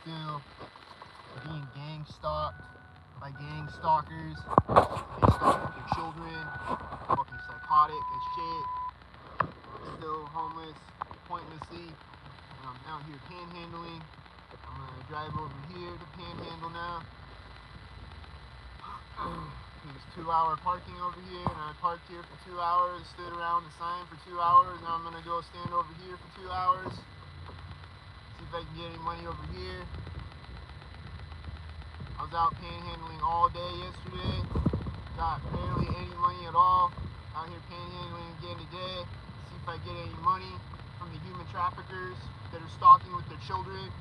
still being gang stalked by gang stalkers. They stalk their children, fucking psychotic as shit. Still homeless, pointlessly, and I'm out here panhandling. I'm gonna drive over here to panhandle now. There's 2 hour parking over here, and I parked here for 2 hours, stood around the sign for 2 hours. Now I'm gonna go stand over here for 2 hours, see if I can get any money over here. I was out panhandling all day yesterday, got barely any money at all. Out here panhandling again today, see if I get any money from the human traffickers that are stalking with their children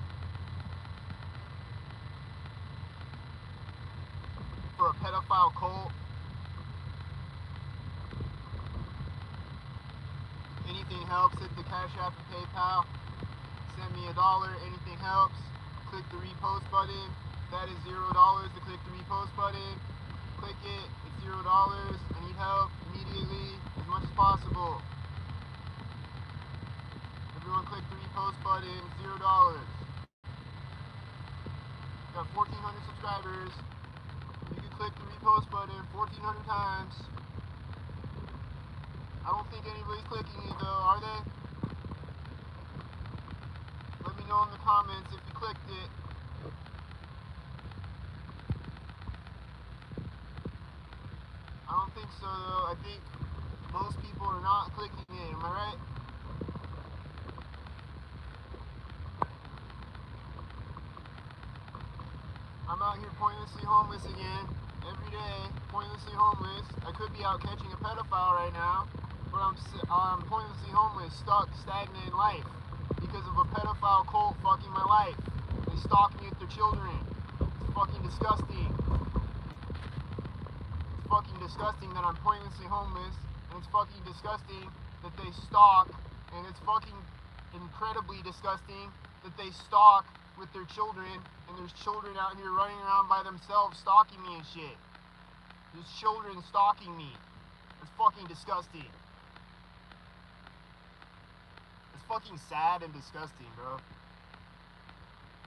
for a pedophile cult. Anything helps, hit the Cash App and PayPal. Send me $1, anything helps. Click the repost button. That is $0 to click the repost button. Click it, it's $0. I need help immediately, as much as possible. Everyone click the repost button, $0. Got 1,400 subscribers. You can click the repost button 1,400 times. I don't think anybody's clicking it though, are they? Let me know in the comments if you clicked it. I don't think so though. I think most people are not clicking it. Am I right? I'm out here pointlessly homeless again. Every day, pointlessly homeless. I could be out catching a pedophile right now, but I'm pointlessly homeless, stuck, stagnant in life because of a pedophile cult fucking my life. They stalk me with their children. It's fucking disgusting. It's fucking disgusting that I'm pointlessly homeless, and it's fucking disgusting that they stalk, and it's fucking incredibly disgusting that they stalk with their children, and there's children out here running around by themselves stalking me and shit. There's children stalking me. It's fucking disgusting. It's fucking sad and disgusting, bro.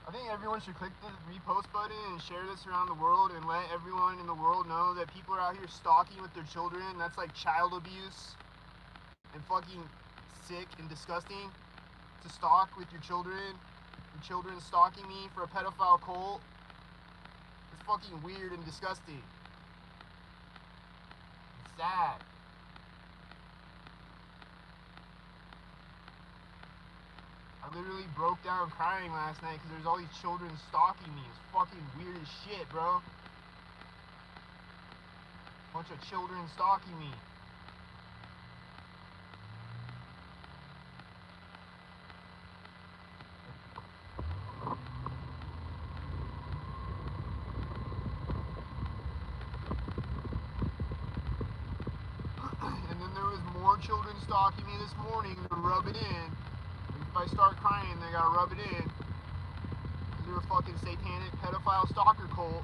I think everyone should click the repost button and share this around the world and let everyone in the world know that people are out here stalking with their children. That's like child abuse and fucking sick and disgusting to stalk with your children. Your children stalking me for a pedophile cult. It's fucking weird and disgusting. It's sad. I literally broke down crying last night because there's all these children stalking me. It's fucking weird as shit, bro. Bunch of children stalking me. And then there was more children stalking me this morning to rub it in. If I start crying, they gotta rub it in. They're a fucking satanic pedophile stalker cult.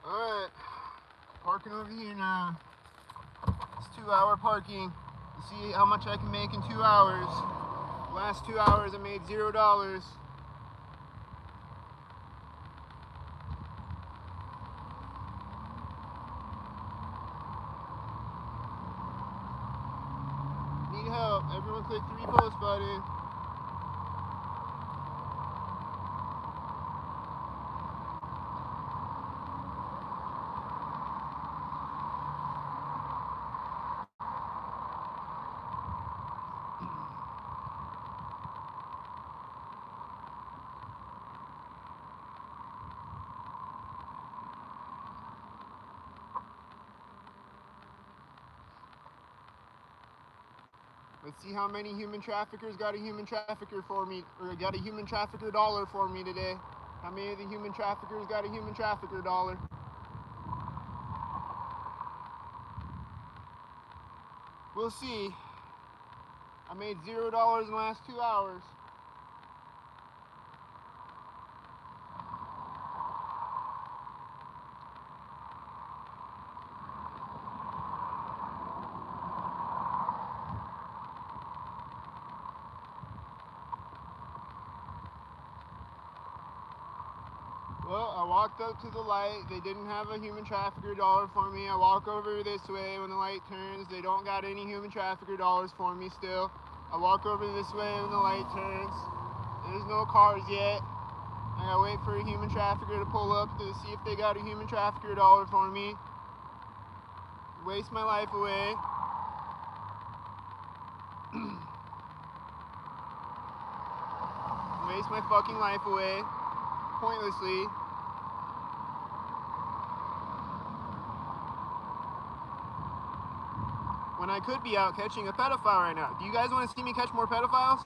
Alright, parking over here now. It's 2 hour parking. Let's see how much I can make in 2 hours. Last 2 hours I made $0. Need help. Everyone click the repost button. Let's see how many human traffickers got a human trafficker for me, or got a human trafficker dollar for me today. How many of the human traffickers got a human trafficker dollar? We'll see. I made $0 in the last 2 hours. Well, I walked up to the light. They didn't have a human trafficker dollar for me. I walk over this way. When the light turns, they don't got any human trafficker dollars for me still. I walk over this way when the light turns. There's no cars yet. I gotta wait for a human trafficker to pull up to see if they got a human trafficker dollar for me. Waste my life away. Waste my fucking life away. Pointlessly. When I could be out catching a pedophile right now. Do you guys want to see me catch more pedophiles?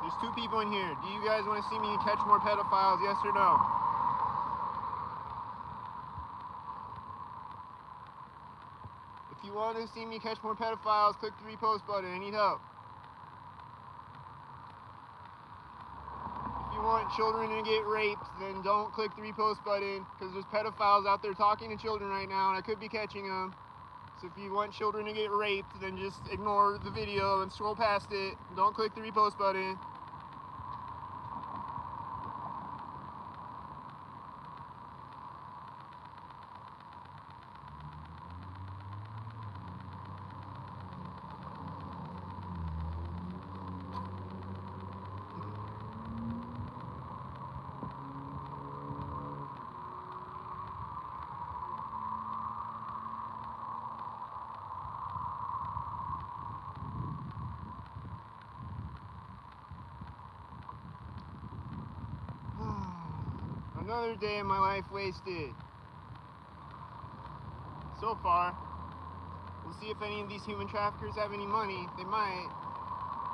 There's 2 people in here. Do you guys want to see me catch more pedophiles, yes or no? If you want to see me catch more pedophiles, click the repost button. I need help. If you want children to get raped, then don't click the repost button, because there's pedophiles out there talking to children right now, and I could be catching them. So if you want children to get raped, then just ignore the video and scroll past it. Don't click the repost button. Another day of my life wasted. So far. We'll see if any of these human traffickers have any money. They might.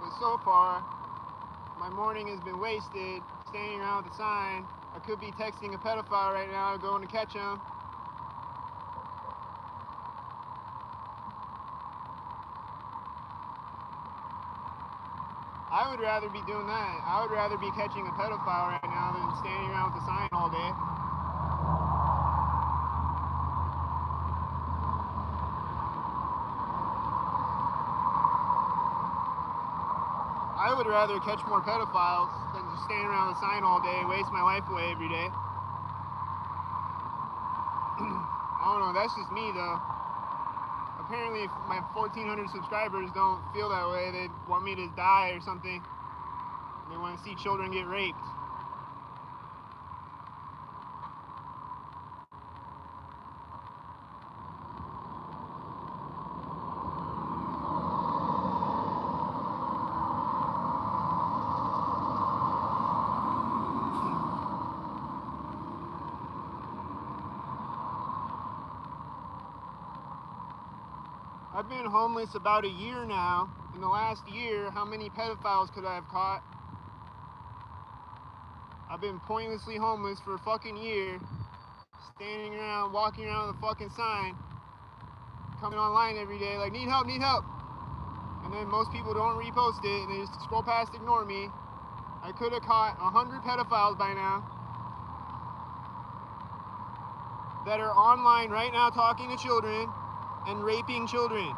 But so far, my morning has been wasted standing around with a sign. I could be texting a pedophile right now going to catch him. I would rather be doing that. I would rather be catching a pedophile right now than standing around with a sign all day. I would rather catch more pedophiles than just stand around with a sign all day and waste my life away every day. I don't know, that's just me though. Apparently my 1,400 subscribers don't feel that way. They want me to die or something. They want to see children get raped. I've been homeless about a year now. In the last year, how many pedophiles could I have caught? I've been pointlessly homeless for a fucking year, standing around, walking around with a fucking sign, coming online every day like, need help, need help. And then most people don't repost it, and they just scroll past, ignore me. I could have caught 100 pedophiles by now that are online right now talking to children and raping children.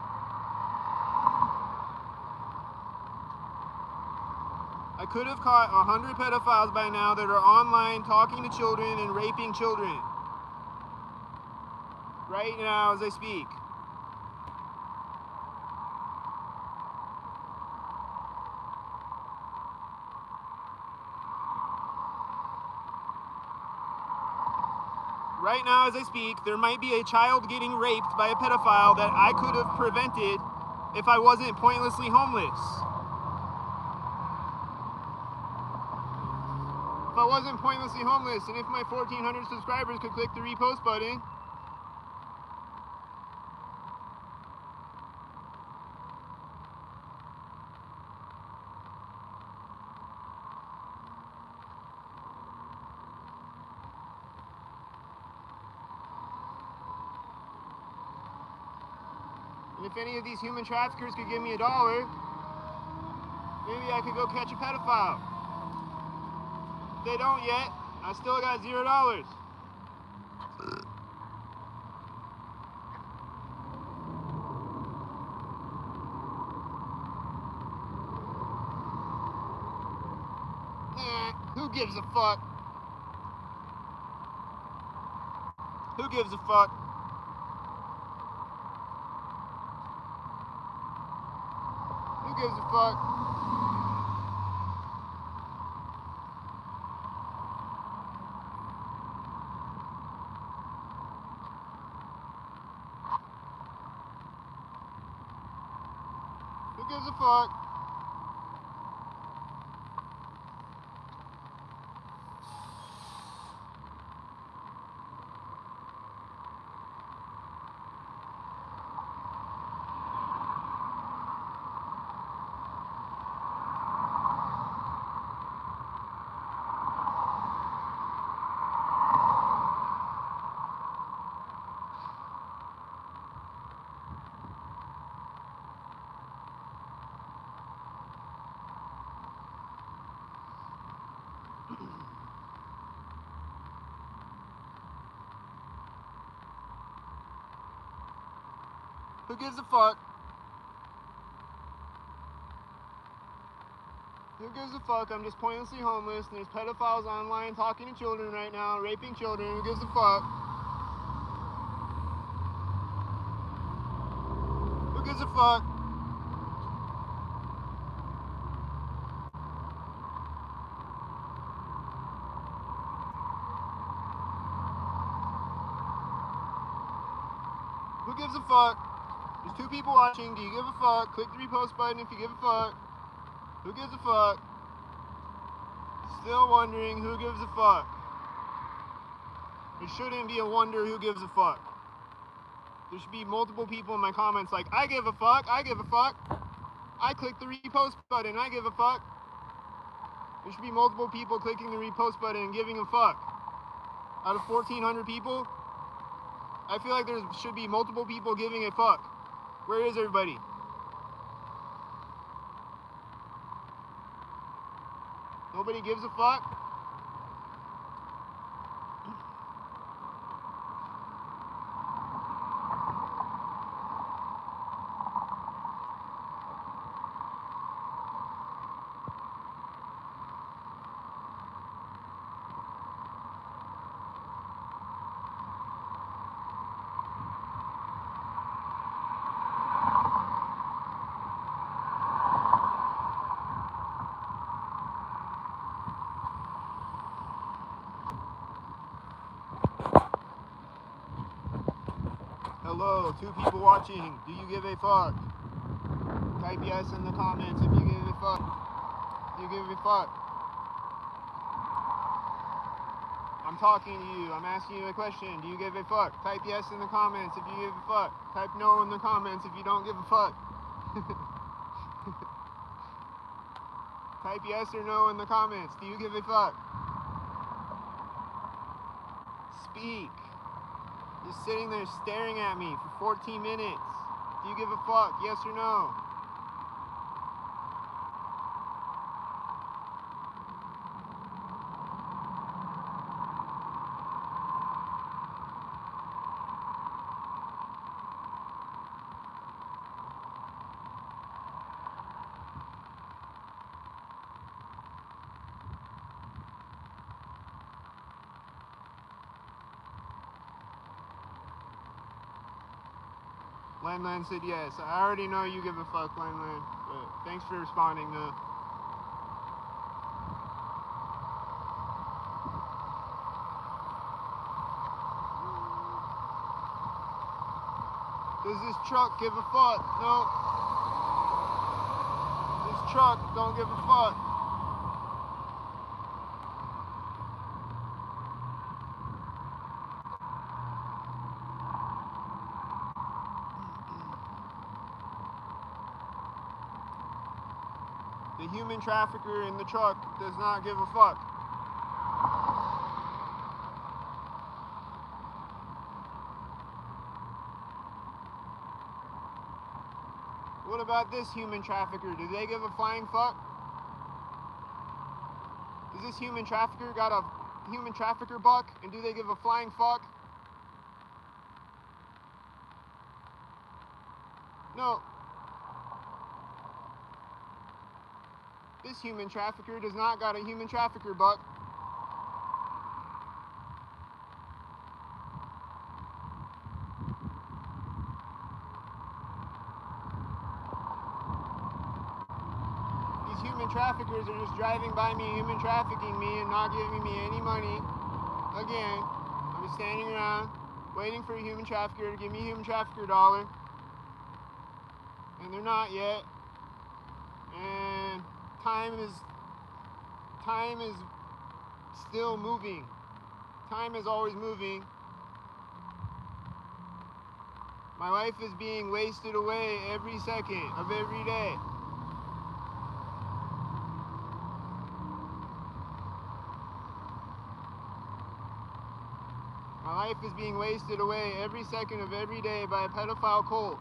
I could have caught 100 pedophiles by now that are online talking to children and raping children. Right now as I speak. Right now as I speak, there might be a child getting raped by a pedophile that I could have prevented if I wasn't pointlessly homeless. If I wasn't pointlessly homeless, and if my 1,400 subscribers could click the repost button, And if any of these human traffickers could give me $1, maybe I could go catch a pedophile. If they don't yet, I still got $0. Who gives a fuck? Who gives a fuck? Who gives a fuck? Who gives a fuck? Who gives a fuck? Who gives a fuck? I'm just pointlessly homeless, and there's pedophiles online talking to children right now, raping children. Who gives a fuck? Who gives a fuck? Who gives a fuck? There's 2 people watching. Do you give a fuck? Click the repost button if you give a fuck. Who gives a fuck? Still wondering who gives a fuck. There shouldn't be a wonder who gives a fuck. There should be multiple people in my comments like, I give a fuck, I give a fuck. I click the repost button, I give a fuck. There should be multiple people clicking the repost button and giving a fuck. Out of 1,400 people, I feel like there should be multiple people giving a fuck. Where is everybody? Nobody gives a fuck? Hello, 2 people watching. Do you give a fuck? Type yes in the comments if you give a fuck. Do you give a fuck? I'm talking to you. I'm asking you a question. Do you give a fuck? Type yes in the comments if you give a fuck. Type no in the comments if you don't give a fuck. Type yes or no in the comments. Do you give a fuck? Speak. You're sitting there staring at me for 14 minutes. Do you give a fuck? Yes or no? Landland said yes. I already know you give a fuck, Landland. But thanks for responding, though. Does this truck give a fuck? No. This truck don't give a fuck. The human trafficker in the truck does not give a fuck. What about this human trafficker? Do they give a flying fuck? Does this human trafficker got a human trafficker buck? And do they give a flying fuck? No. This human trafficker does not got a human trafficker buck. These human traffickers are just driving by me, human trafficking me, and not giving me any money. Again, I'm just standing around waiting for a human trafficker to give me a human trafficker dollar. And they're not yet. And time is still moving. Time is always moving. My life is being wasted away every second of every day. My life is being wasted away every second of every day by a pedophile cult.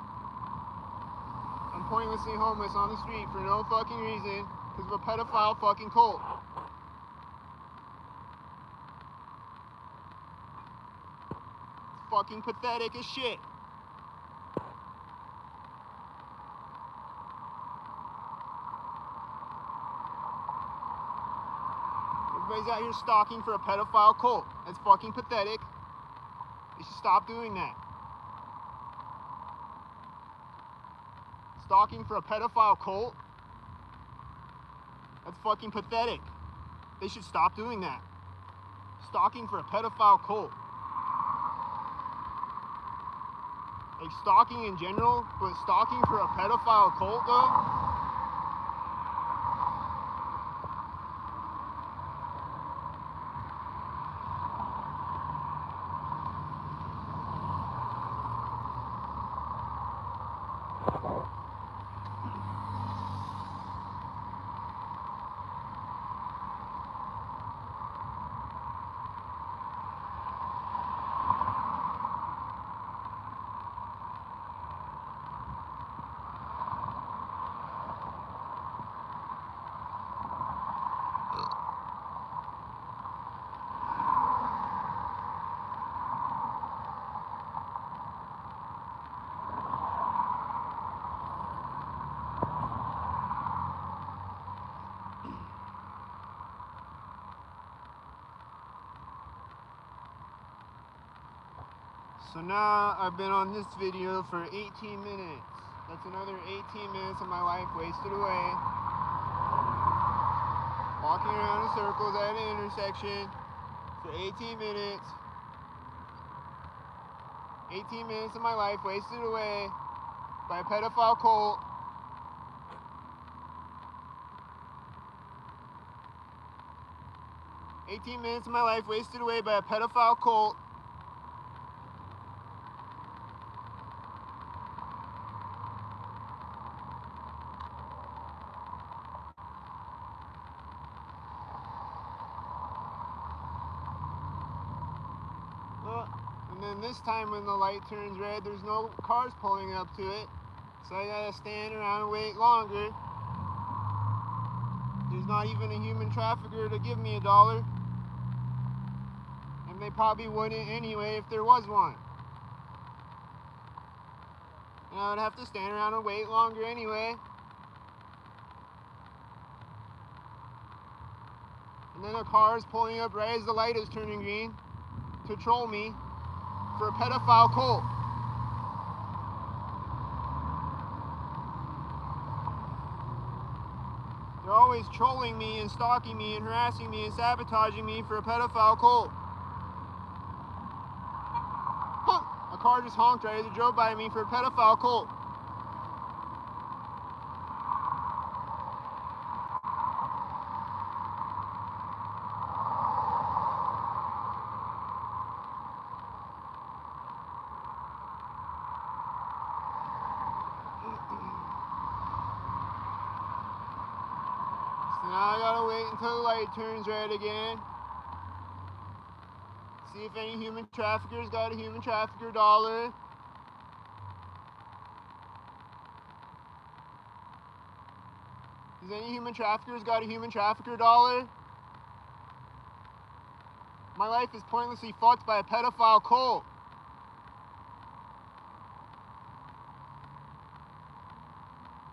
I'm pointlessly homeless on the street for no fucking reason because of a pedophile fucking cult. It's fucking pathetic as shit. Everybody's out here stalking for a pedophile cult. That's fucking pathetic. They should stop doing that. Stalking for a pedophile cult? That's fucking pathetic. They should stop doing that. Stalking for a pedophile cult. Like stalking in general, but stalking for a pedophile cult though? So now I've been on this video for 18 minutes. That's another 18 minutes of my life wasted away. Walking around in circles at an intersection for 18 minutes. 18 minutes of my life wasted away by a pedophile cult. "18 minutes of my life wasted away by a pedophile cult. And then this time when the light turns red, there's no cars pulling up to it. So I gotta stand around and wait longer. There's not even a human trafficker to give me $1. And they probably wouldn't anyway if there was one. And I would have to stand around and wait longer anyway. And then a car is pulling up right as the light is turning green to troll me for a pedophile cult. They're always trolling me and stalking me and harassing me and sabotaging me for a pedophile cult. Honk! A car just honked right as it drove by me for a pedophile cult. So now I gotta wait until the light turns red again. See if any human traffickers got a human trafficker $1. Does any human traffickers got a human trafficker dollar? My life is pointlessly fucked by a pedophile cult.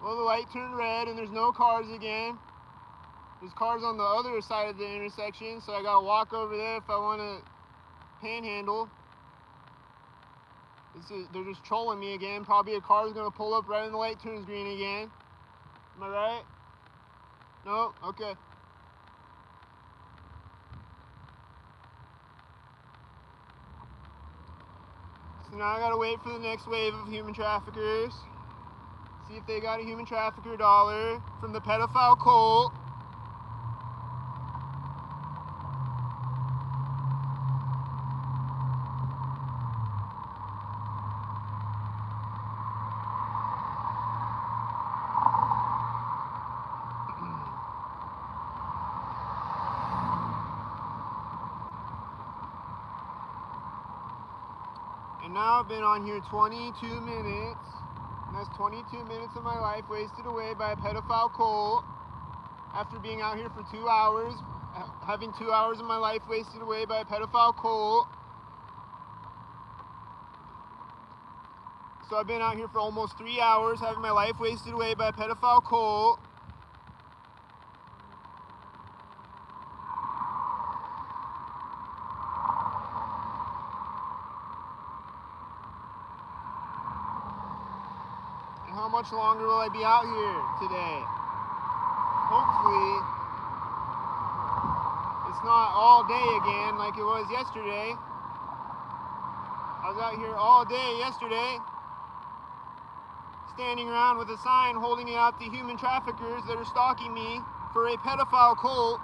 Well, the light turned red and there's no cars again. There's cars on the other side of the intersection, so I gotta walk over there if I want to panhandle. They're just trolling me again. Probably a car's gonna pull up right when the light turns green again. Am I right? No? Okay. So now I gotta wait for the next wave of human traffickers. See if they got a human trafficker dollar from the pedophile cult. And now I've been on here 22 minutes. And that's 22 minutes of my life wasted away by a pedophile cult. After being out here for 2 hours, having 2 hours of my life wasted away by a pedophile cult. So I've been out here for almost 3 hours having my life wasted away by a pedophile cult. And how much longer will I be out here today? Hopefully, it's not all day again like it was yesterday. I was out here all day yesterday, standing around with a sign holding it out to human traffickers that are stalking me for a pedophile cult.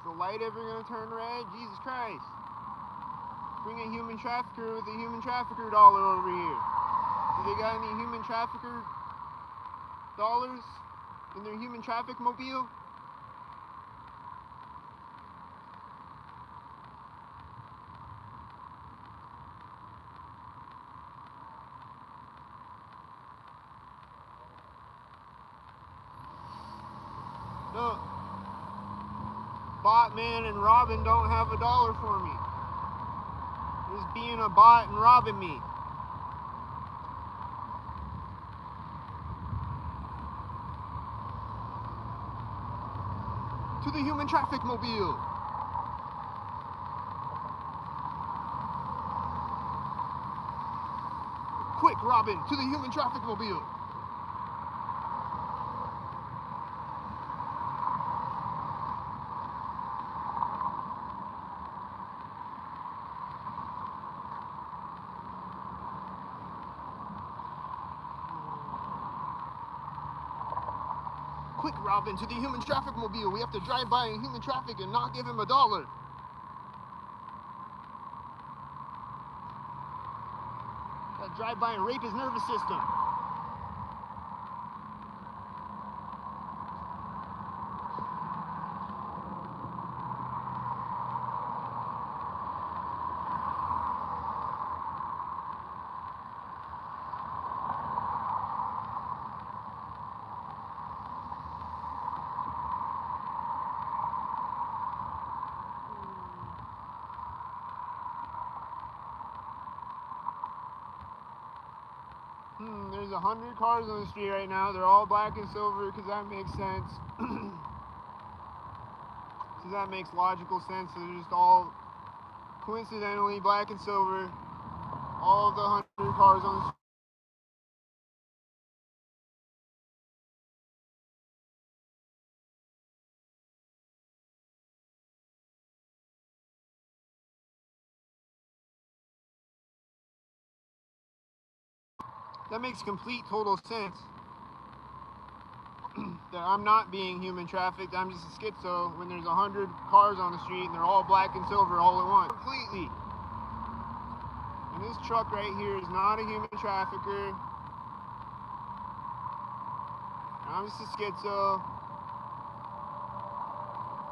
Is the light ever gonna turn red? Jesus Christ. Bring a human trafficker with a human trafficker dollar over here. Do they got any human trafficker dollars in their human traffic mobile? No. Botman and Robin don't have a dollar for me. Just being a bot and robbing me. To the human traffic mobile. Quick, Robin, to the human traffic mobile. Quick, Robin, to the human traffic mobile. We have to drive by in human traffic and not give him a dollar. Gotta drive by and rape his nervous system. There's 100 cars on the street right now. They're all black and silver because that makes sense. So that makes logical sense. They're just all coincidentally black and silver. all of the 100 cars on the street. That makes complete total sense. That I'm not being human trafficked, I'm just a schizo when there's 100 cars on the street and they're all black and silver all at once. Completely. And this truck right here is not a human trafficker. I'm just a schizo.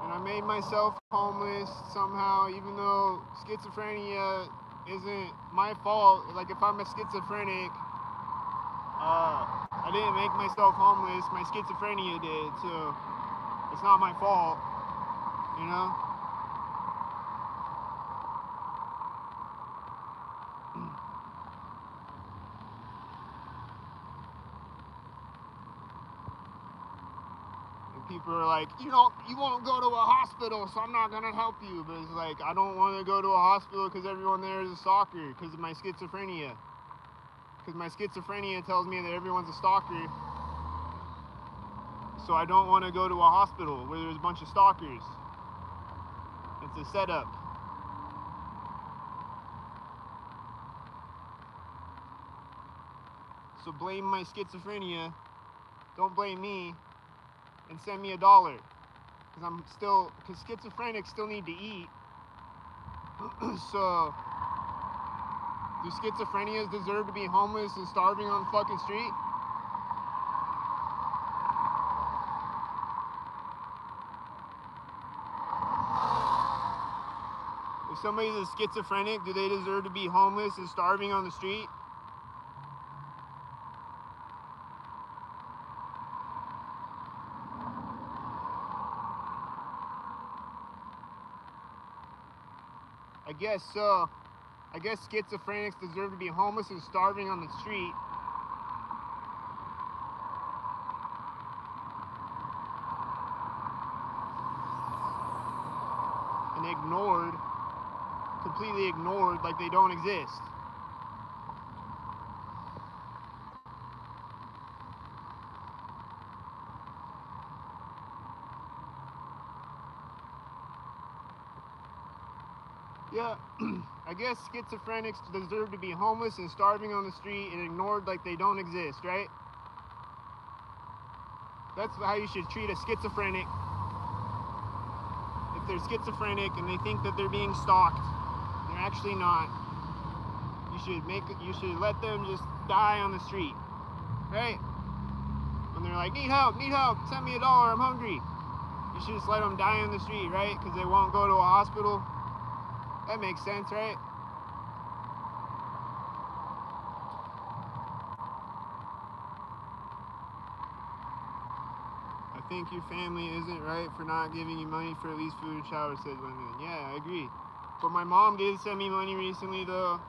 And I made myself homeless somehow, even though schizophrenia isn't my fault. Like, if I'm a schizophrenic, I didn't make myself homeless, my schizophrenia did, so it's not my fault, you know? And people are like, you won't go to a hospital, so I'm not gonna help you. But it's like, I don't want to go to a hospital because everyone there is a stalker because of my schizophrenia. Because my schizophrenia tells me that everyone's a stalker. So I don't want to go to a hospital where there's a bunch of stalkers. It's a setup. So blame my schizophrenia. Don't blame me. And send me $1. Because schizophrenics still need to eat. So, do schizophrenias deserve to be homeless and starving on the fucking street? If somebody's a schizophrenic, do they deserve to be homeless and starving on the street? I guess so. I guess schizophrenics deserve to be homeless and starving on the street. And ignored, completely ignored, like they don't exist. Yeah, I guess schizophrenics deserve to be homeless and starving on the street and ignored like they don't exist, right? That's how you should treat a schizophrenic. If they're schizophrenic and they think that they're being stalked, they're actually not. You should let them just die on the street, right? When they're like, need help, send me $1, I'm hungry. You should just let them die on the street, right? Because they won't go to a hospital. That makes sense, right? I think your family isn't right for not giving you money for at least food and shower, said Lyndon. Yeah, I agree. But my mom did send me money recently, though.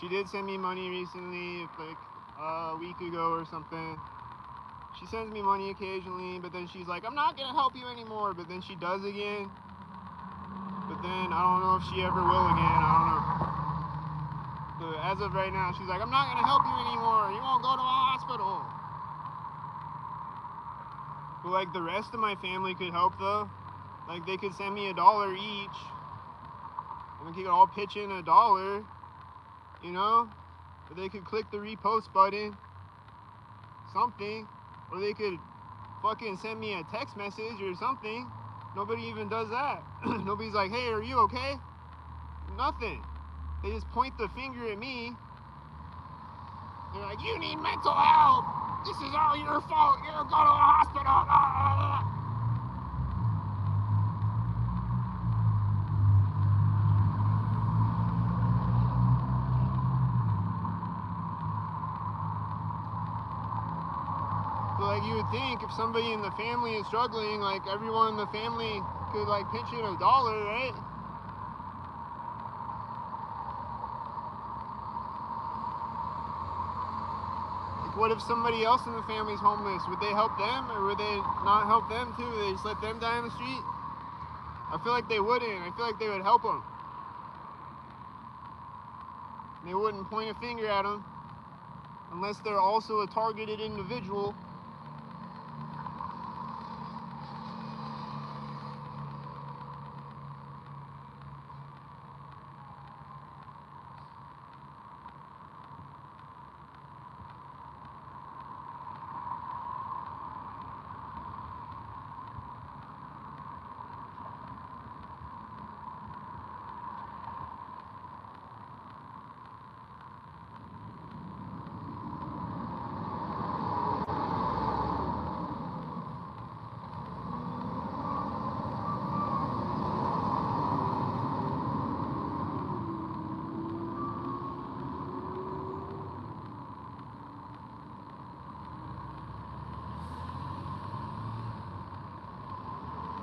She did send me money recently, like a week ago or something. She sends me money occasionally, but then she's like, I'm not gonna help you anymore. But then she does again. But then I don't know if she ever will again. I don't know. But as of right now, she's like, I'm not gonna help you anymore. You won't go to a hospital. But like the rest of my family could help though. Like they could send me $1 each. And we could all pitch in $1, you know? Or they could click the repost button. Something. Or they could fucking send me a text message or something. Nobody even does that. Nobody's like, hey, are you okay? Nothing. They just point the finger at me. They're like, you need mental help. This is all your fault. You're going to a hospital. So like you would think if somebody in the family is struggling, like everyone in the family could like pitch in $1, right? Like what if somebody else in the family is homeless? Would they help them or would they not help them too? Would they just let them die on the street? I feel like they wouldn't. I feel like they would help them. They wouldn't point a finger at them unless they're also a targeted individual.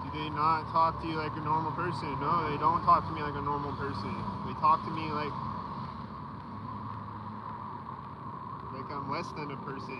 Do they not talk to you like a normal person? No, they don't talk to me like a normal person. They talk to me like I'm less than a person.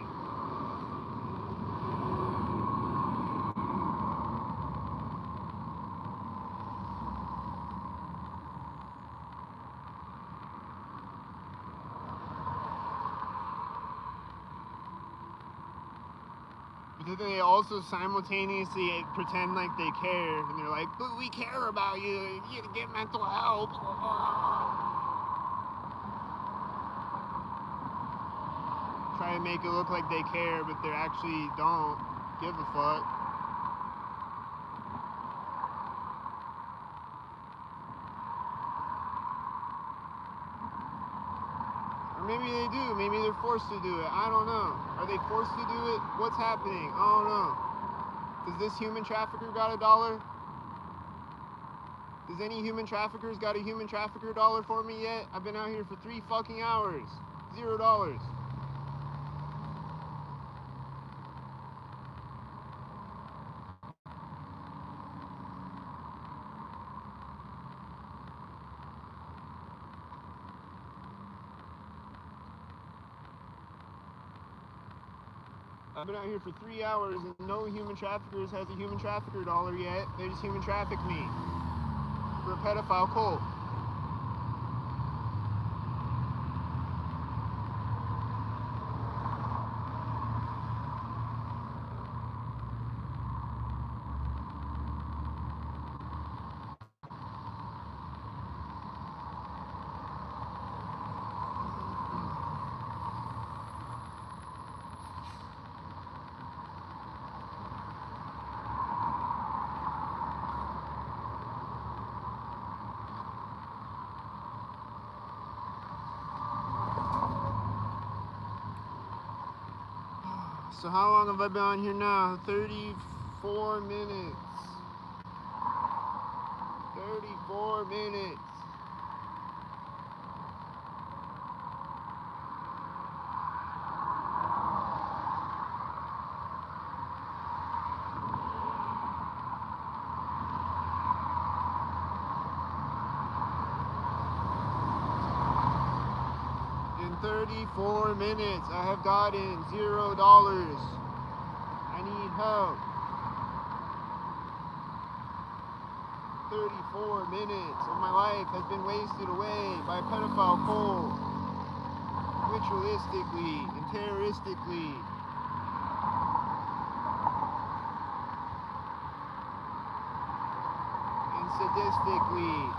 But then they also simultaneously pretend like they care, and they're like, but we care about you, you need to get mental help. Try to make it look like they care, but they actually don't give a fuck. Or maybe they do, maybe they're forced to do it, I don't know. Are they forced to do it? What's happening? I don't know. Does this human trafficker got $1? Does any human traffickers got a human trafficker dollar for me yet? I've been out here for 3 fucking hours. $0. I've been out here for 3 hours and no human traffickers has a human trafficker dollar yet. They just human traffic me for a pedophile cult. So how long have I been on here now? 34 minutes. 34 minutes. In 34 minutes, I have gotten $0. I need help. 34 minutes of my life has been wasted away by a pedophile cult, ritualistically and terroristically. And sadistically.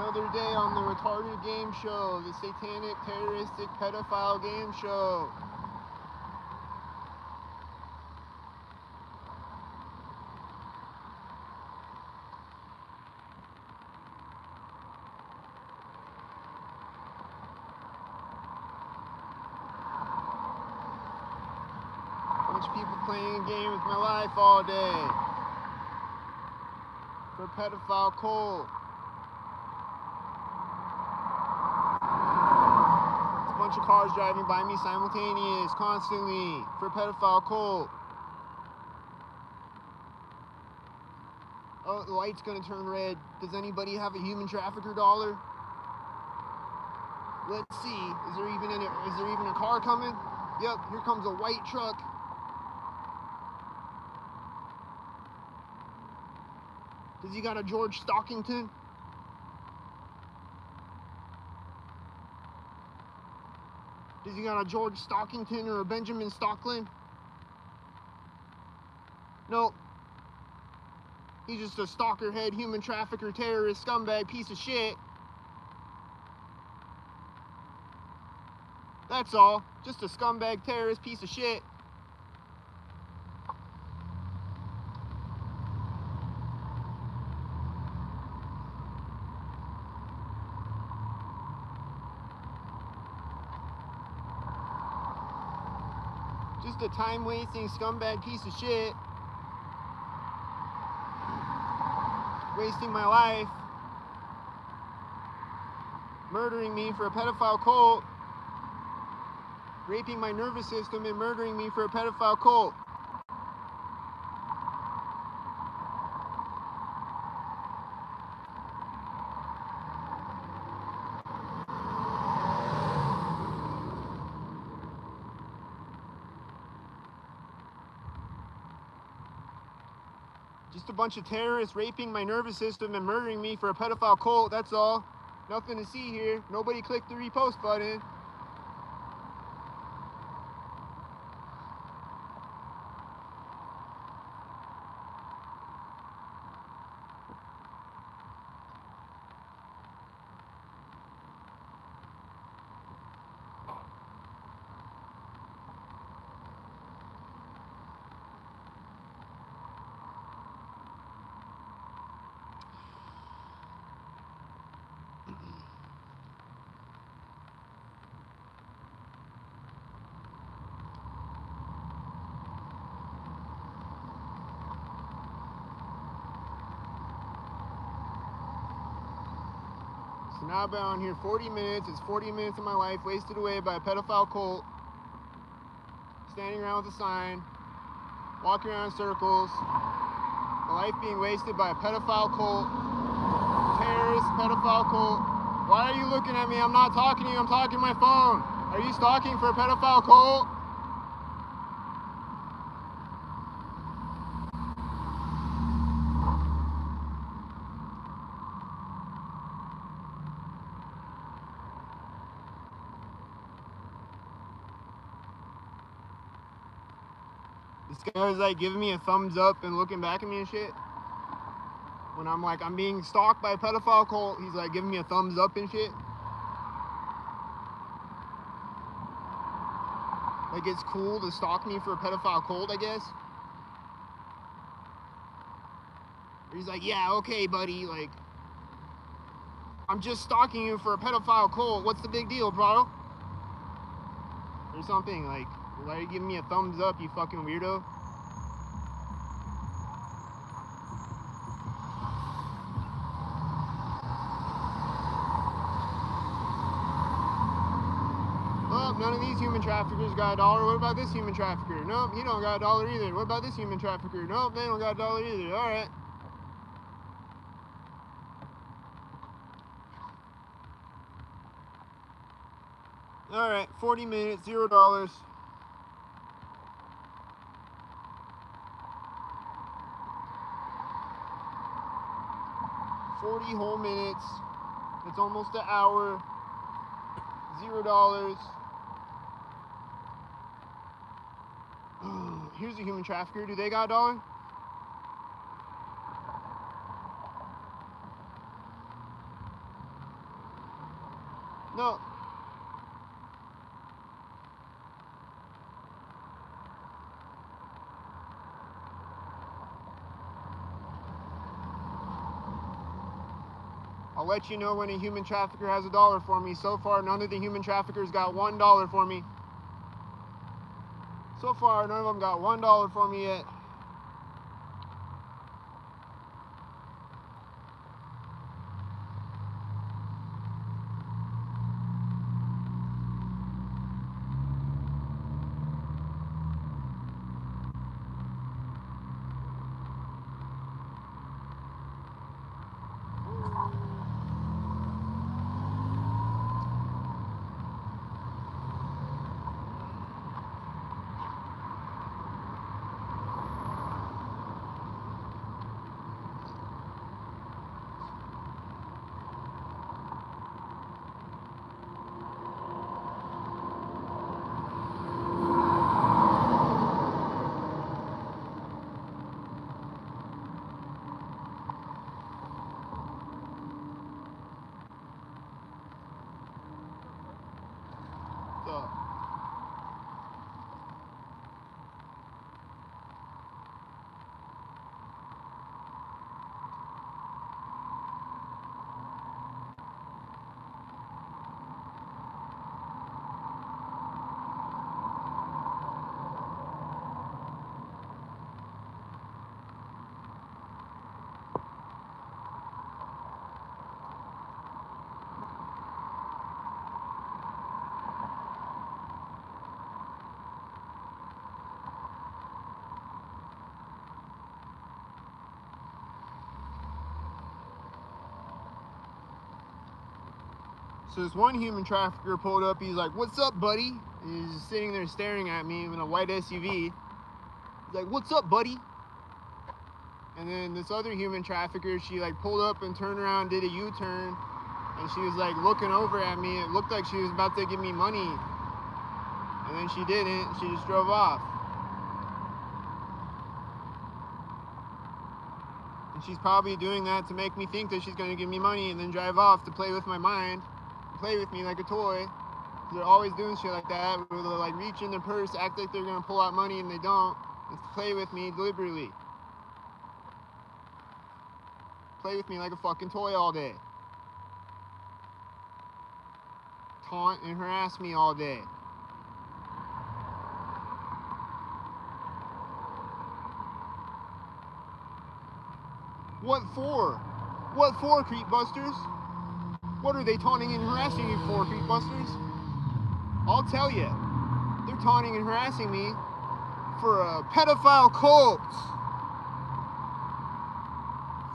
Another day on the retarded game show, the satanic, terroristic, pedophile game show. Bunch of people playing a game with my life all day. For pedophile Cole. It's a bunch of cars driving by me simultaneous, constantly. For pedophile Cole. Oh, the light's gonna turn red. Does anybody have a human trafficker dollar? Let's see. Is there even a car coming? Yep, here comes a white truck. Does he got a George Stockington? Does he got a George Stockington or a Benjamin Stockland? Nope. He's just a stalker head, human trafficker, terrorist, scumbag, piece of shit. That's all. Just a scumbag, terrorist, piece of shit. Just a time-wasting scumbag piece of shit. Wasting my life. Murdering me for a pedophile cult. Raping my nervous system and murdering me for a pedophile cult. Just a bunch of terrorists raping my nervous system and murdering me for a pedophile cult, that's all. Nothing to see here. Nobody clicked the repost button. So now I've been on here 40 minutes. It's 40 minutes of my life wasted away by a pedophile cult. Standing around with a sign. Walking around in circles. My life being wasted by a pedophile cult. Terrorist pedophile cult. Why are you looking at me? I'm not talking to you. I'm talking to my phone. Are you stalking for a pedophile cult? This guy's like giving me a thumbs up and looking back at me and shit. When I'm like, I'm being stalked by a pedophile cult, he's like giving me a thumbs up and shit. Like it's cool to stalk me for a pedophile cult, I guess. Or he's like, yeah, okay, buddy, like, I'm just stalking you for a pedophile cult. What's the big deal, bro? Or something, like, why are you giving me a thumbs up, you fucking weirdo? Oh, none of these human traffickers got a dollar. What about this human trafficker? Nope, he don't got a dollar either. What about this human trafficker? Nope, they don't got a dollar either. Alright. Alright, 40 minutes, $0. 40 whole minutes. It's almost an hour. $0. Here's a human trafficker. Do they got a dollar? No. I'll let you know when a human trafficker has $1 for me. So far, none of the human traffickers got $1 for me. So far, none of them got $1 for me yet. So, So this one human trafficker pulled up. He's like, "What's up, buddy?" And he's just sitting there staring at me in a white SUV. He's like, "What's up, buddy?" And then this other human trafficker, she like pulled up and turned around, did a U-turn, and she was like looking over at me. It looked like she was about to give me money, and then she didn't. She just drove off. And she's probably doing that to make me think that she's going to give me money and then drive off to play with my mind, play with me like a toy. They're always doing shit like that, where they'll like reach in their purse, act like they're going to pull out money and they don't. It's to play with me deliberately. Play with me like a fucking toy all day. Taunt and harass me all day. What for? What for, creep busters? What are they taunting and harassing you for, creep busters? I'll tell you. They're taunting and harassing me for a pedophile cult.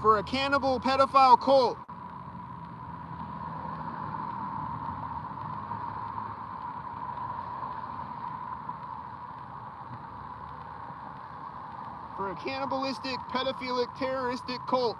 For a cannibal pedophile cult. For a cannibalistic, pedophilic, terroristic cult.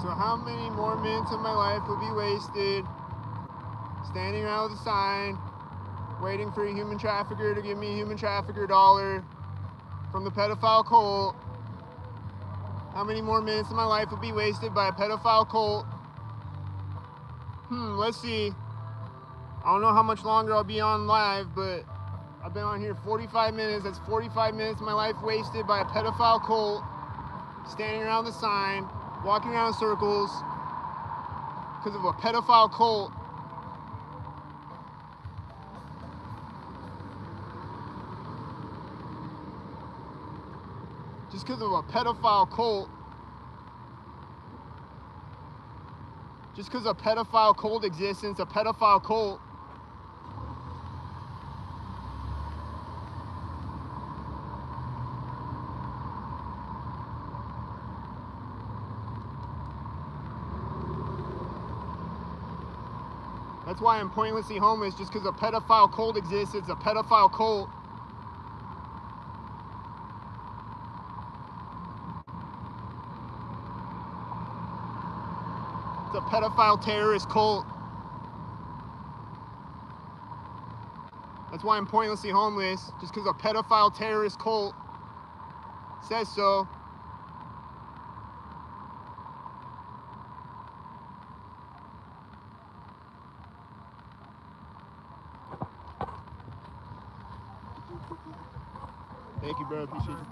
So how many more minutes of my life will be wasted standing around with a sign, waiting for a human trafficker to give me a human trafficker $1 from the pedophile cult? How many more minutes of my life will be wasted by a pedophile cult? Let's see. I don't know how much longer I'll be on live, but I've been on here 45 minutes. That's 45 minutes of my life wasted by a pedophile cult, standing around the sign, walking around in circles because of a pedophile cult. just because of a pedophile cult, just because a pedophile cult exists, and it's a pedophile cult, that's why I'm pointlessly homeless. Just because a pedophile cult exists, it's a pedophile cult. It's a pedophile terrorist cult. That's why I'm pointlessly homeless, just because a pedophile terrorist cult says so. Thank you, bro. Appreciate you.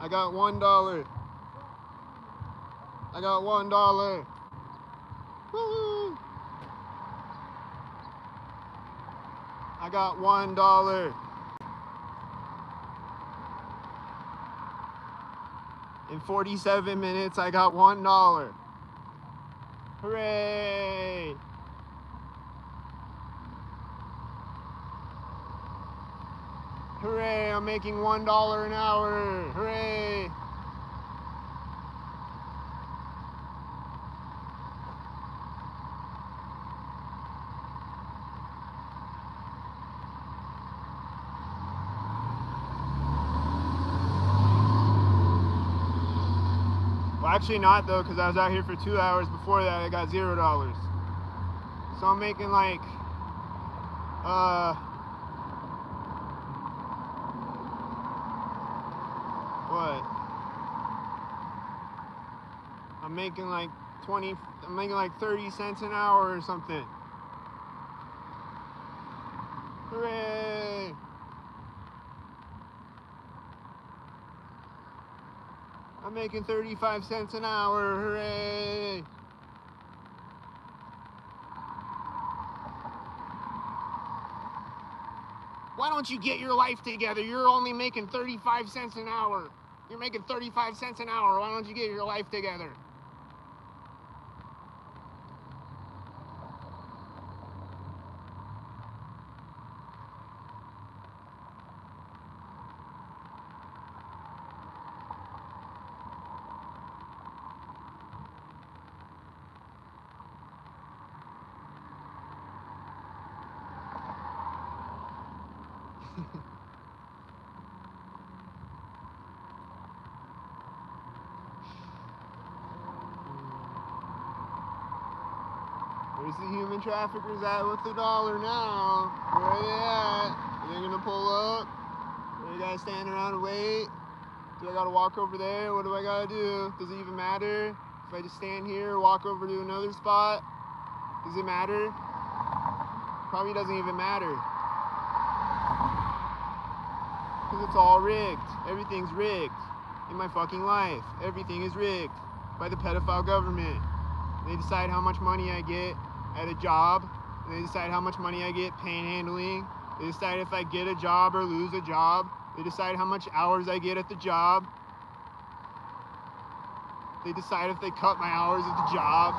I got $1. I got $1. Woo! I got $1. In 47 minutes, I got $1. Hooray! Hooray, I'm making $1 an hour. Hooray! Well, actually not though, because I was out here for 2 hours. Before that, I got $0. So I'm making like, what? I'm making like 30 cents an hour or something. Hooray! I'm making 35 cents an hour. Hooray! Why don't you get your life together? You're only making 35 cents an hour. You're making 35 cents an hour. Why don't you get your life together? Where's the human traffickers at with the dollar now? Where are they at? Are they gonna pull up? Or you guys stand around and wait? Do I gotta walk over there? What do I gotta do? Does it even matter? If I just stand here or walk over to another spot? Does it matter? Probably doesn't even matter. Because it's all rigged. Everything's rigged. In my fucking life. Everything is rigged by the pedophile government. They decide how much money I get at a job. They decide how much money I get panhandling. They decide if I get a job or lose a job. They decide how much hours I get at the job. They decide if they cut my hours at the job.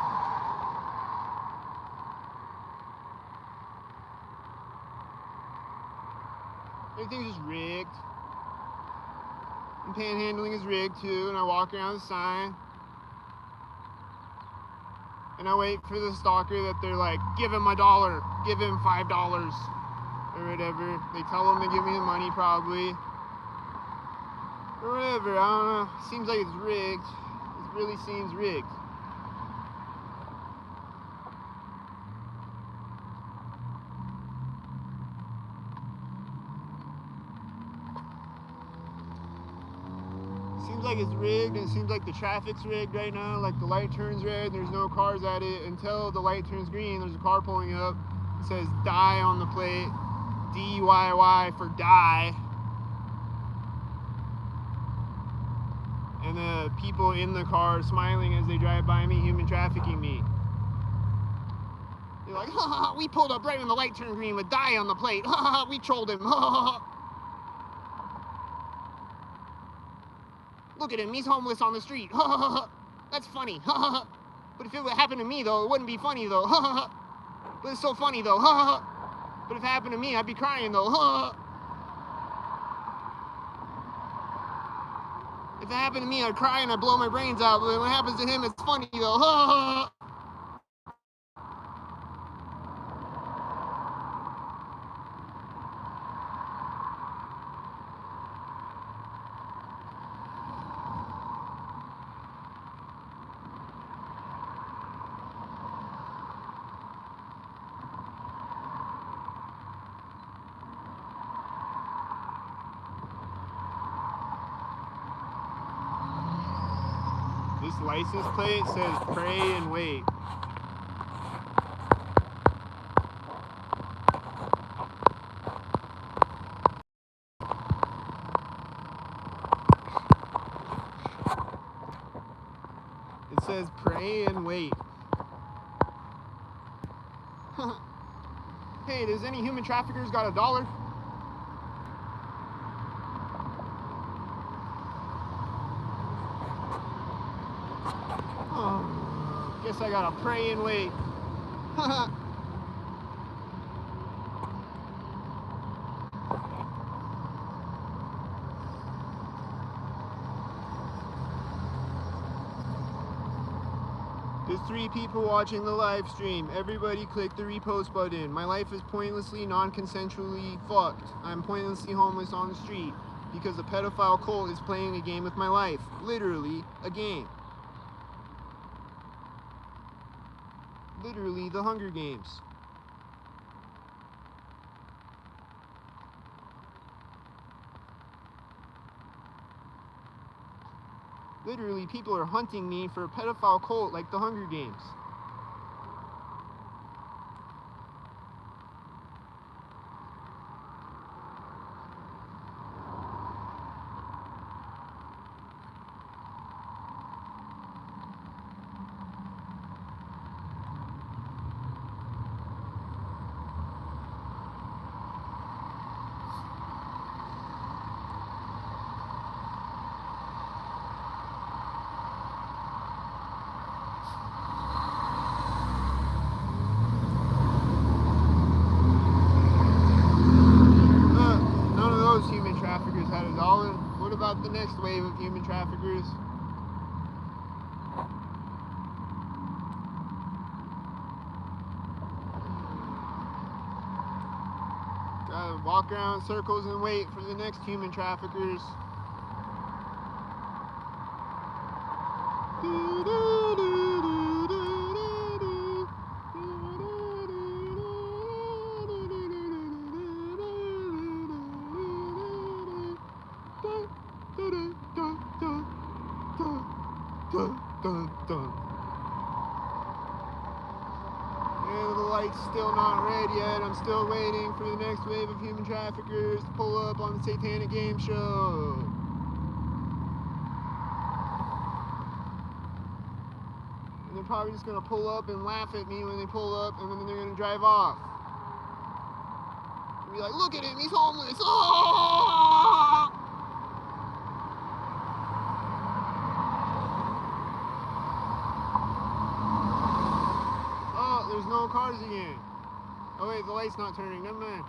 Everything's just rigged. And panhandling is rigged too, and I walk around the sign. And I wait for the stalker that they're like, give him $1, give him $5, or whatever. They tell him to give me the money probably. Or whatever, I don't know. Seems like it's rigged. It really seems rigged. Seems like it's rigged, and it seems like the traffic's rigged right now. Like the light turns red, there's no cars at it until the light turns green. There's a car pulling up. It says die on the plate, DYY for die. And the people in the car smiling as they drive by me, human trafficking me. They're like, ha ha, we pulled up right when the light turned green with die on the plate. Ha ha, we trolled him. Ha ha ha. Look at him, he's homeless on the street. That's funny. But if it would happen to me, though, it wouldn't be funny, though. But it's so funny, though. But if it happened to me, I'd be crying, though. If it happened to me, I'd cry and I'd blow my brains out. But when it happens to him, it's funny, though. This license plate says pray and wait. It says pray and wait. Hey, does any human traffickers got $1? Oh, guess I gotta pray and wait. There's 3 people watching the live stream. Everybody click the repost button. My life is pointlessly, non-consensually fucked. I'm pointlessly homeless on the street because a pedophile cult is playing a game with my life. Literally, a game. Literally, the Hunger Games. Literally, people are hunting me for a pedophile cult like the Hunger Games. Human traffickers had $1. What about the next wave of human traffickers? Gotta walk around in circles and wait for the next human traffickers. And the light's still not red yet. I'm still waiting for the next wave of human traffickers to pull up on the Satanic Game Show. And they're probably just gonna pull up and laugh at me when they pull up, and then they're gonna drive off. And be like, look at him, he's homeless. Oh! There's no cars again. Oh wait, the light's not turning, never mind.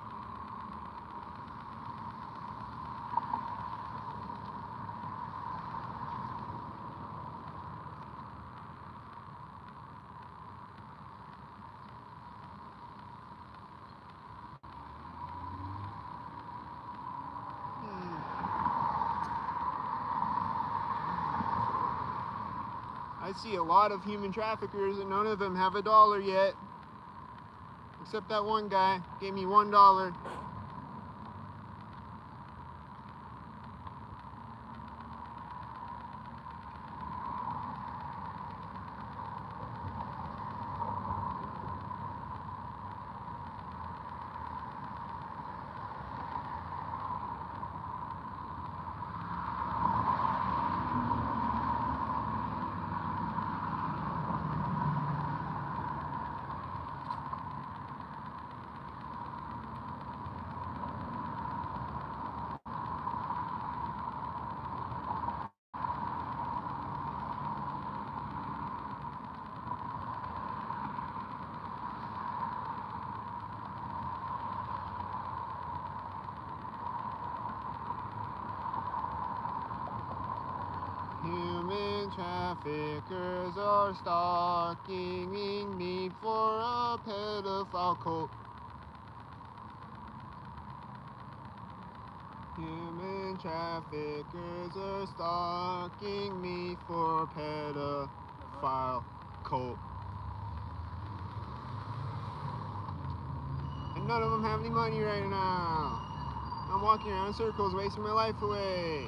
I see a lot of human traffickers and none of them have $1 yet. Except that one guy gave me $1. Human traffickers are stalking me for a pedophile cult. Human traffickers are stalking me for a pedophile cult. And none of them have any money right now. I'm walking around in circles, wasting my life away.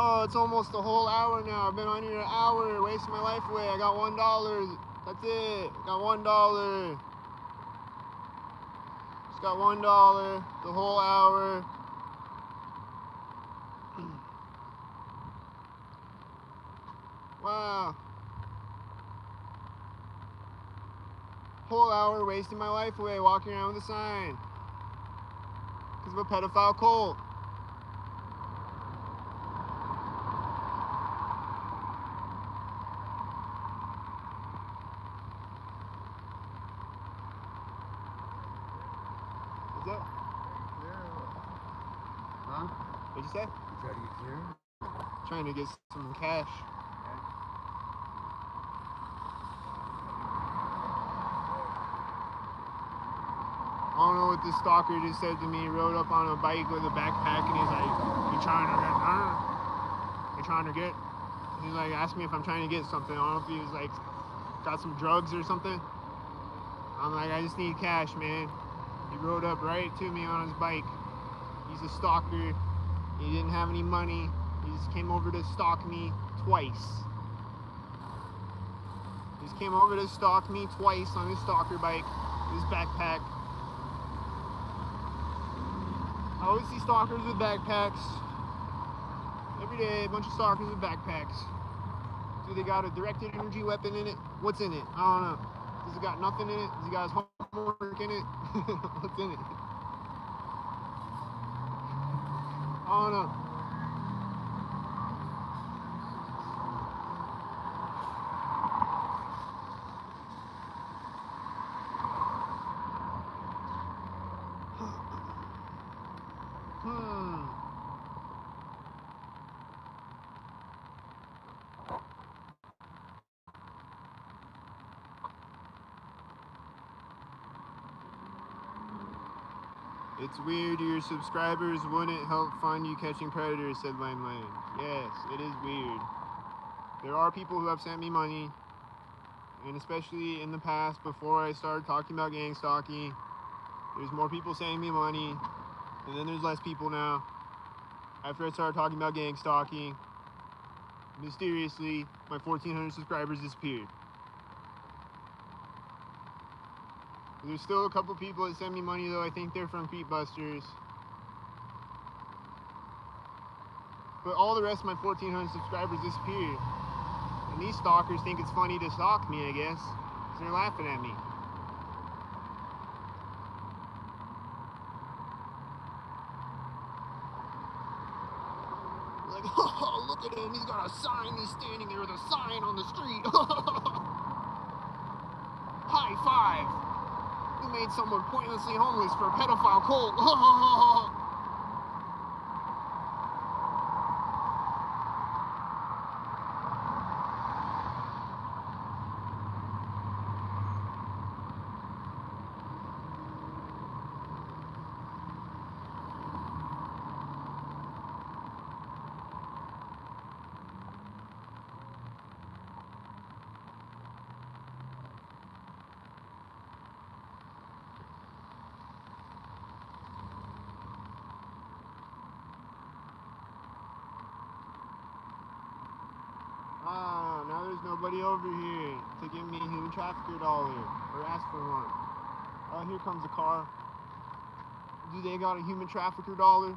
Oh, it's almost a whole hour now. I've been on here an hour, wasting my life away. I got $1. That's it. Got $1. Just got $1 the whole hour. Wow. Whole hour wasting my life away walking around with a sign. Because of a pedophile cult. What's up? Huh? What'd you say? You try to get clear? Trying to get some cash. I don't know what this stalker just said to me. He rode up on a bike with a backpack and he's like, "You trying to get? You trying to get?" He's like, asked me if I'm trying to get something. I don't know if he was like, got some drugs or something. I'm like, I just need cash, man. He rode up right to me on his bike. He's a stalker. He didn't have any money. He just came over to stalk me twice. He just came over to stalk me twice on his stalker bike, his backpack. I always see stalkers with backpacks. Every day, a bunch of stalkers with backpacks. Do they got a directed energy weapon in it? What's in it? I don't know. Does it got nothing in it? Does it got his homework in it? What's in it? I don't know. It's weird your subscribers wouldn't help fund you catching predators, said Lane Lane. Yes, it is weird. There are people who have sent me money, and especially in the past, before I started talking about gang stalking, there's more people sending me money, and then there's less people now. After I started talking about gang stalking, mysteriously, my 1,400 subscribers disappeared. There's still a couple people that send me money, though. I think they're from Creepbusters. But all the rest of my 1,400 subscribers disappeared. And these stalkers think it's funny to stalk me, I guess. Because they're laughing at me. Like, oh, look at him. He's got a sign. He's standing there with a sign on the street. High five. You made someone pointlessly homeless for a pedophile cult. Ah, now there's nobody over here to give me a human trafficker dollar or ask for one. Oh, here comes a car. Do they got a human trafficker dollar?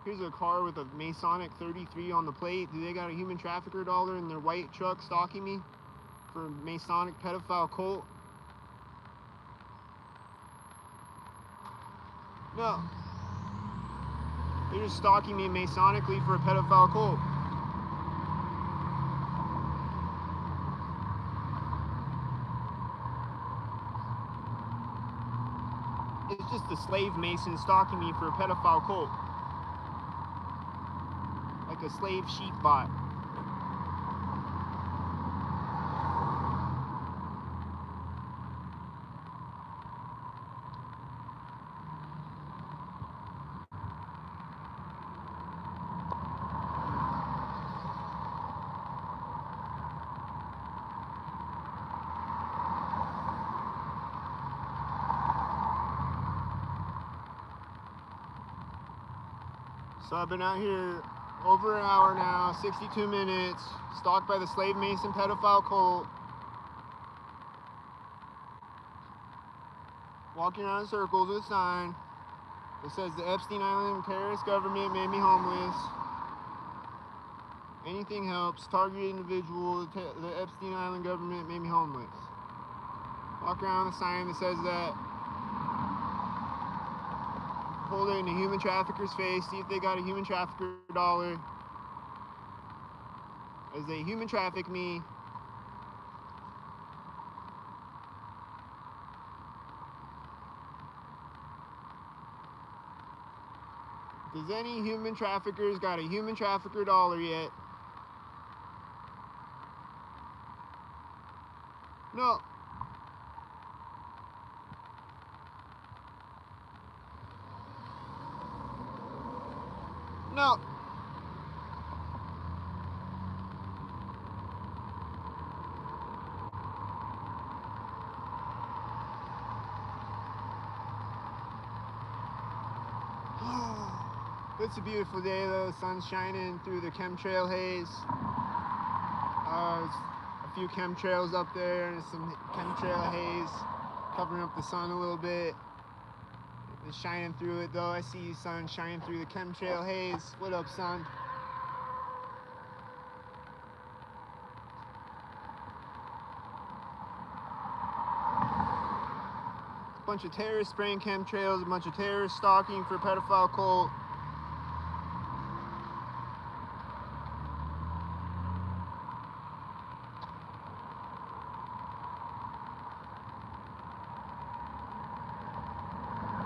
Here's a car with a Masonic 33 on the plate. Do they got a human trafficker dollar in their white truck stalking me for Masonic pedophile cult? No. They're just stalking me Masonically for a pedophile cult. It's just a slave mason stalking me for a pedophile cult. Like a slave sheep bot. So I've been out here over an hour now, 62 minutes, stalked by the slave mason pedophile cult. Walking around in circles with a sign that says the Epstein Island terrorist government made me homeless. Anything helps. Target individual, the Epstein Island government made me homeless. Walk around with a sign that says that. Hold it in a human trafficker's face, see if they got a human trafficker dollar. As they human traffic me. Does any human traffickers got a human trafficker dollar yet? No. No. It's a beautiful day though, the sun's shining through the chemtrail haze. There's a few chemtrails up there and some chemtrail haze covering up the sun a little bit. It's shining through it though. I see you, sun, shining through the chemtrail haze. What up, son? A bunch of terrorists spraying chemtrails, a bunch of terrorists stalking for a pedophile cult.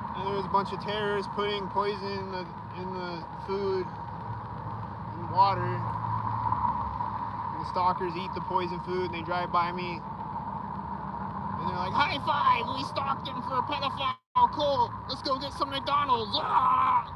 And there's a bunch of terrorists putting poison in the food and water. And the stalkers eat the poison food and they drive by me. And they're like, high five, we stalked him for a pedophile cult. Let's go get some McDonald's. Ah!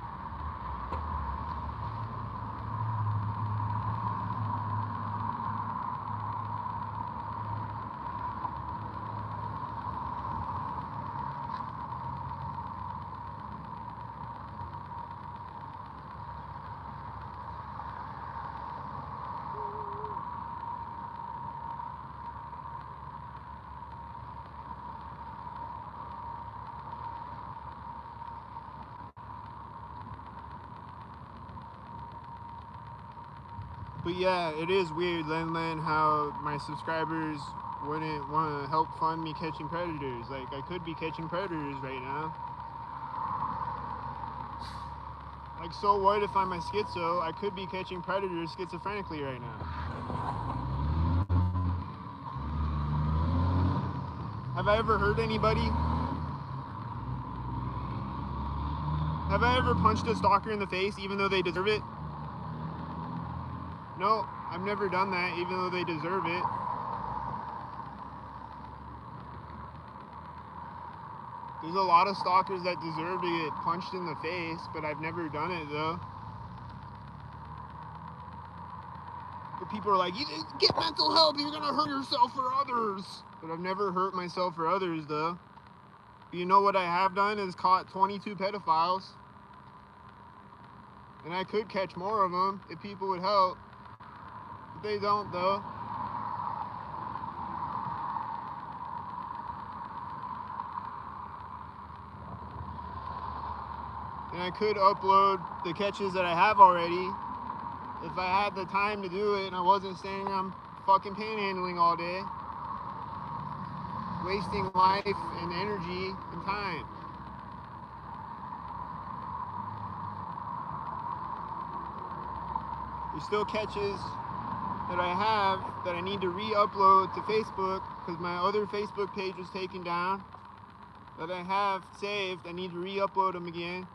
But yeah, it is weird, Len, how my subscribers wouldn't want to help fund me catching predators. Like, I could be catching predators right now. Like, so what if I'm a schizo? I could be catching predators schizophrenically right now. Have I ever hurt anybody? Have I ever punched a stalker in the face even though they deserve it? No, I've never done that, even though they deserve it. There's a lot of stalkers that deserve to get punched in the face, but I've never done it, though. But people are like, you get mental help, you're gonna hurt yourself or others. But I've never hurt myself or others, though. You know what I have done is caught 22 pedophiles. And I could catch more of them if people would help. But they don't, though. And I could upload the catches that I have already if I had the time to do it and I wasn't standing around fucking panhandling all day, wasting life and energy and time. There's still catches that I have that I need to re-upload to Facebook because my other Facebook page was taken down. that I have saved. I need to re-upload them again.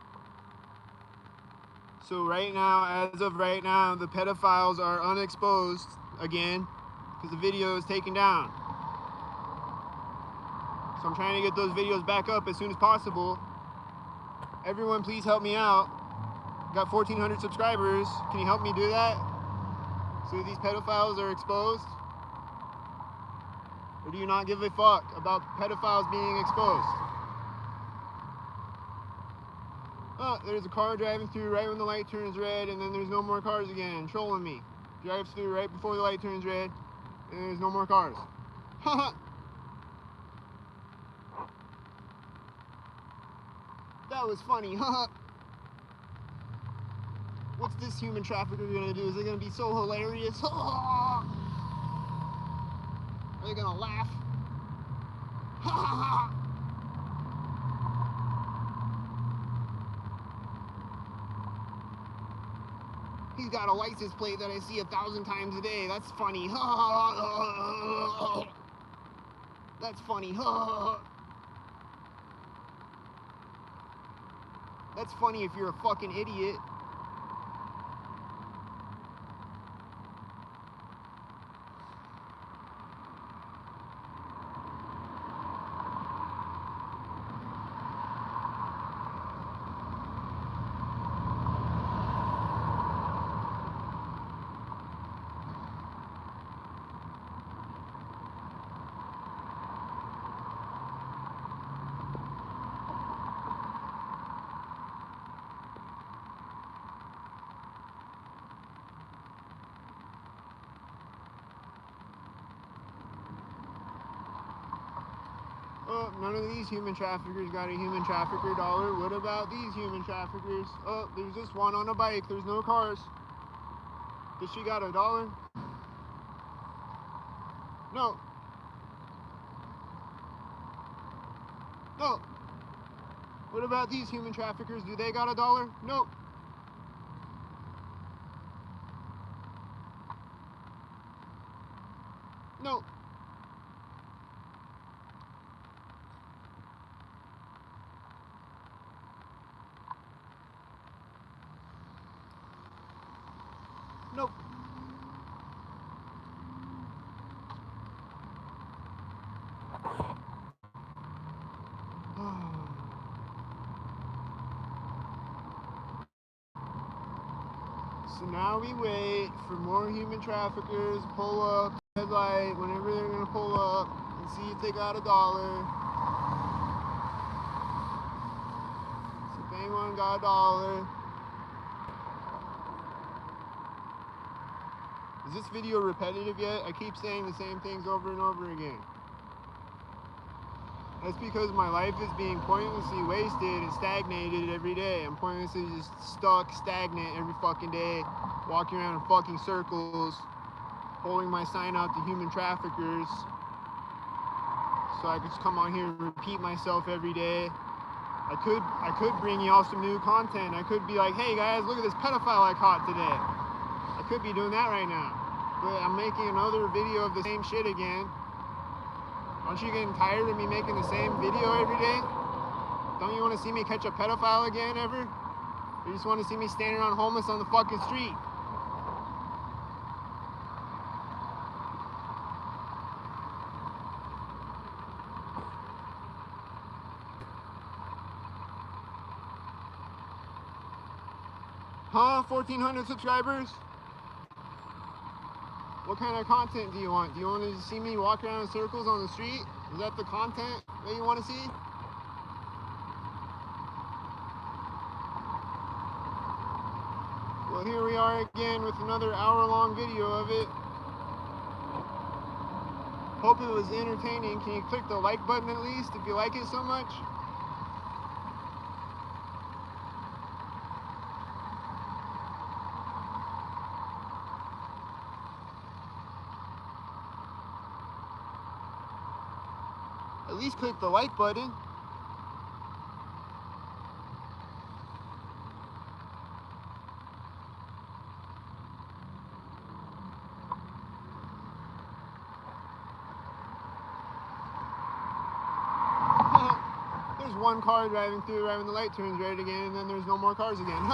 So right now, as of right now, the pedophiles are unexposed again because the video is taken down. So I'm trying to get those videos back up as soon as possible. Everyone, please help me out. Got 1,400 subscribers. Can you help me do that? So these pedophiles are exposed? Or do you not give a fuck about pedophiles being exposed? Oh, there's a car driving through right when the light turns red, and then there's no more cars again, trolling me. Drives through right before the light turns red, and there's no more cars. Haha! That was funny, haha! What's this human trafficker gonna do? Is it gonna be so hilarious? Are they gonna laugh? Ha ha ha! He's got a license plate that I see 1,000 times a day. That's funny. That's funny. That's funny if you're a fucking idiot. Oh, none of these human traffickers got a human trafficker dollar. What about these human traffickers? Oh, there's just one on a bike. There's no cars. Does she got a dollar? No. No. What about these human traffickers? Do they got a dollar? No. No. Nope. So now we wait for more human traffickers to pull up the red light whenever they're gonna pull up and see if they got a dollar. So if anyone got a dollar. Is this video repetitive yet? I keep saying the same things over and over again. That's because my life is being pointlessly wasted and stagnated every day. I'm pointlessly just stuck, stagnant every fucking day, walking around in fucking circles, holding my sign out to human traffickers, so I could just come on here and repeat myself every day. I could bring y'all some new content. I could be like, hey guys, look at this pedophile I caught today. I could be doing that right now, but I'm making another video of the same shit again. Aren't you getting tired of me making the same video every day? Don't you want to see me catch a pedophile again ever? Or you just want to see me standing around homeless on the fucking street? Huh? 1,400 subscribers? What kind of content do you want? Do you want to see me walk around in circles on the street? Is that the content that you want to see? Well, here we are again with another hour-long video of it. Hope it was entertaining. Can you click the like button at least if you like it so much? At least click the like button. one car driving through right when the light turns red again, and then there's no more cars again.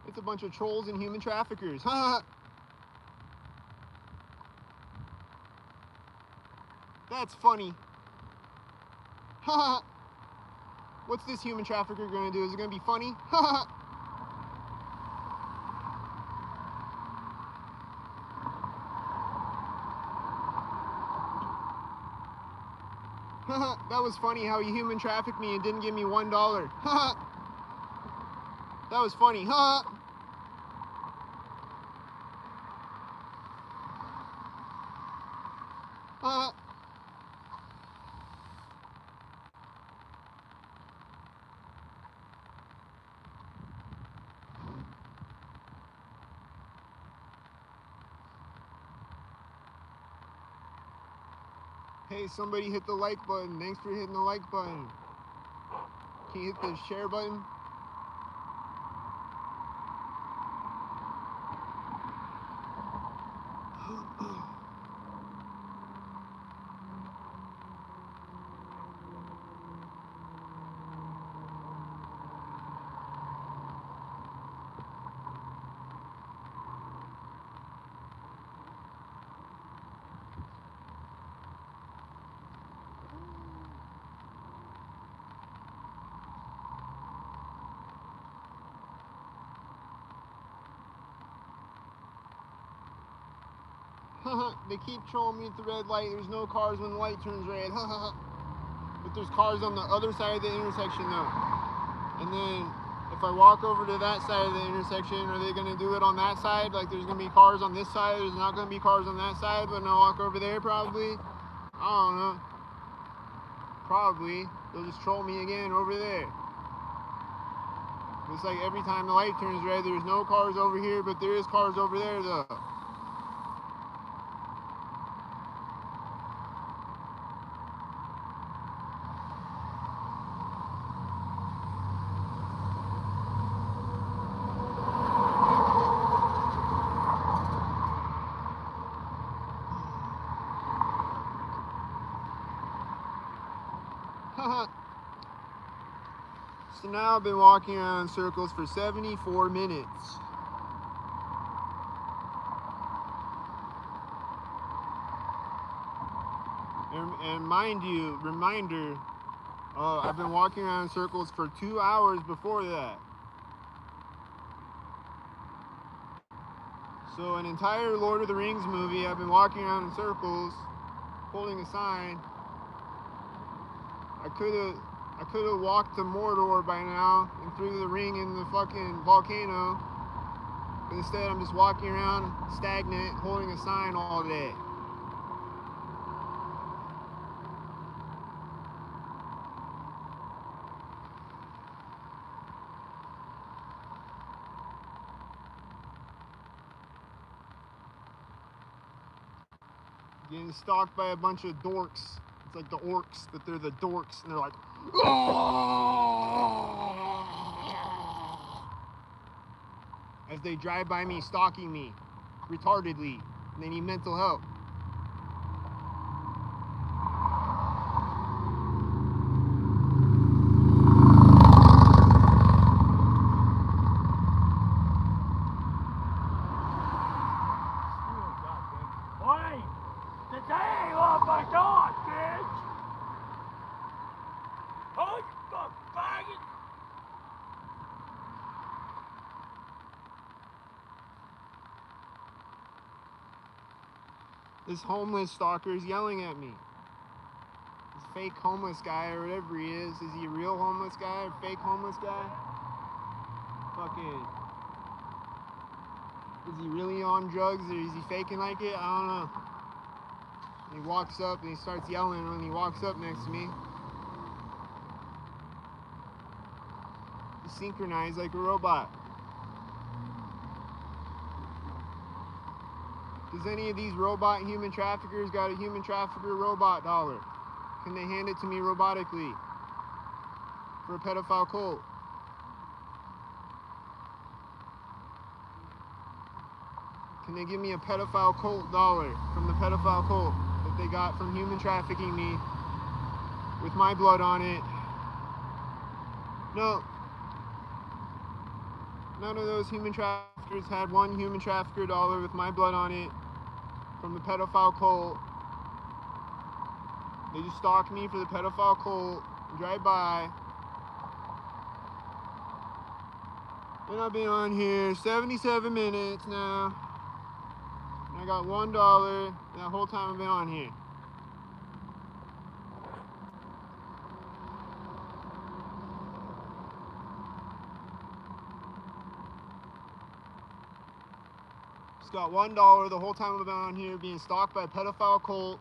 It's a bunch of trolls and human traffickers. That's funny. What's this human trafficker gonna do? Is it gonna be funny? That was funny how you human trafficked me and didn't give me $1. That was funny. Hey, somebody hit the like button. Thanks for hitting the like button. Can you hit the share button? They keep trolling me at the red light. There's no cars when the light turns red. But there's cars on the other side of the intersection though. And then if I walk over to that side of the intersection, are they gonna do it on that side? Like there's gonna be cars on this side, there's not gonna be cars on that side, but when I walk over there probably. I don't know. Probably. They'll just troll me again over there. It's like every time the light turns red, there's no cars over here, but there is cars over there though. So now I've been walking around in circles for 74 minutes. And mind you, reminder, I've been walking around in circles for 2 hours before that. So an entire Lord of the Rings movie, I've been walking around in circles, holding a sign. I could have walked to Mordor by now and threw the ring in the fucking volcano. But instead I'm just walking around stagnant, holding a sign all day. Getting stalked by a bunch of dorks. It's like the orcs, but they're the dorks, and they're like, as they drive by me, stalking me, retardedly, and they need mental help. Today, oh my God, bitch! Oh, you fucking faggot! This homeless stalker is yelling at me. This fake homeless guy or whatever he is he a real homeless guy or fake homeless guy? Fucking, is he really on drugs or is he faking like it? I don't know. And he walks up and he starts yelling when he walks up next to me. He's synchronized like a robot. Does any of these robot human traffickers got a human trafficker robot dollar? Can they hand it to me robotically for a pedophile cult? Can they give me a pedophile cult dollar from the pedophile cult that they got from human trafficking me with my blood on it? No. None of those human traffickers had one human trafficker dollar with my blood on it from the pedophile cult. They just stalked me for the pedophile cult, drive by. And I've been on here 77 minutes now. And I got $1 that whole time I've been on here. Just got $1 the whole time I've been on here being stalked by a pedophile cult.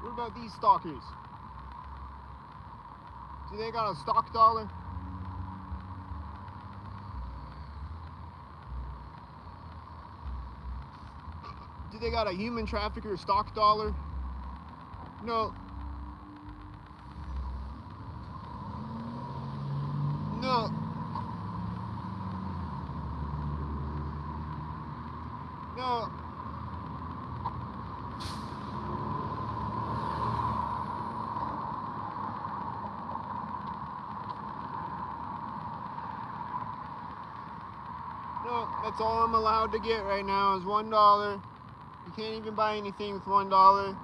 What about these stalkers? Do they got a stalk dollar? Do they got a human trafficker stalk dollar? No. No. No. No, that's all I'm allowed to get right now is $1. You can't even buy anything with $1.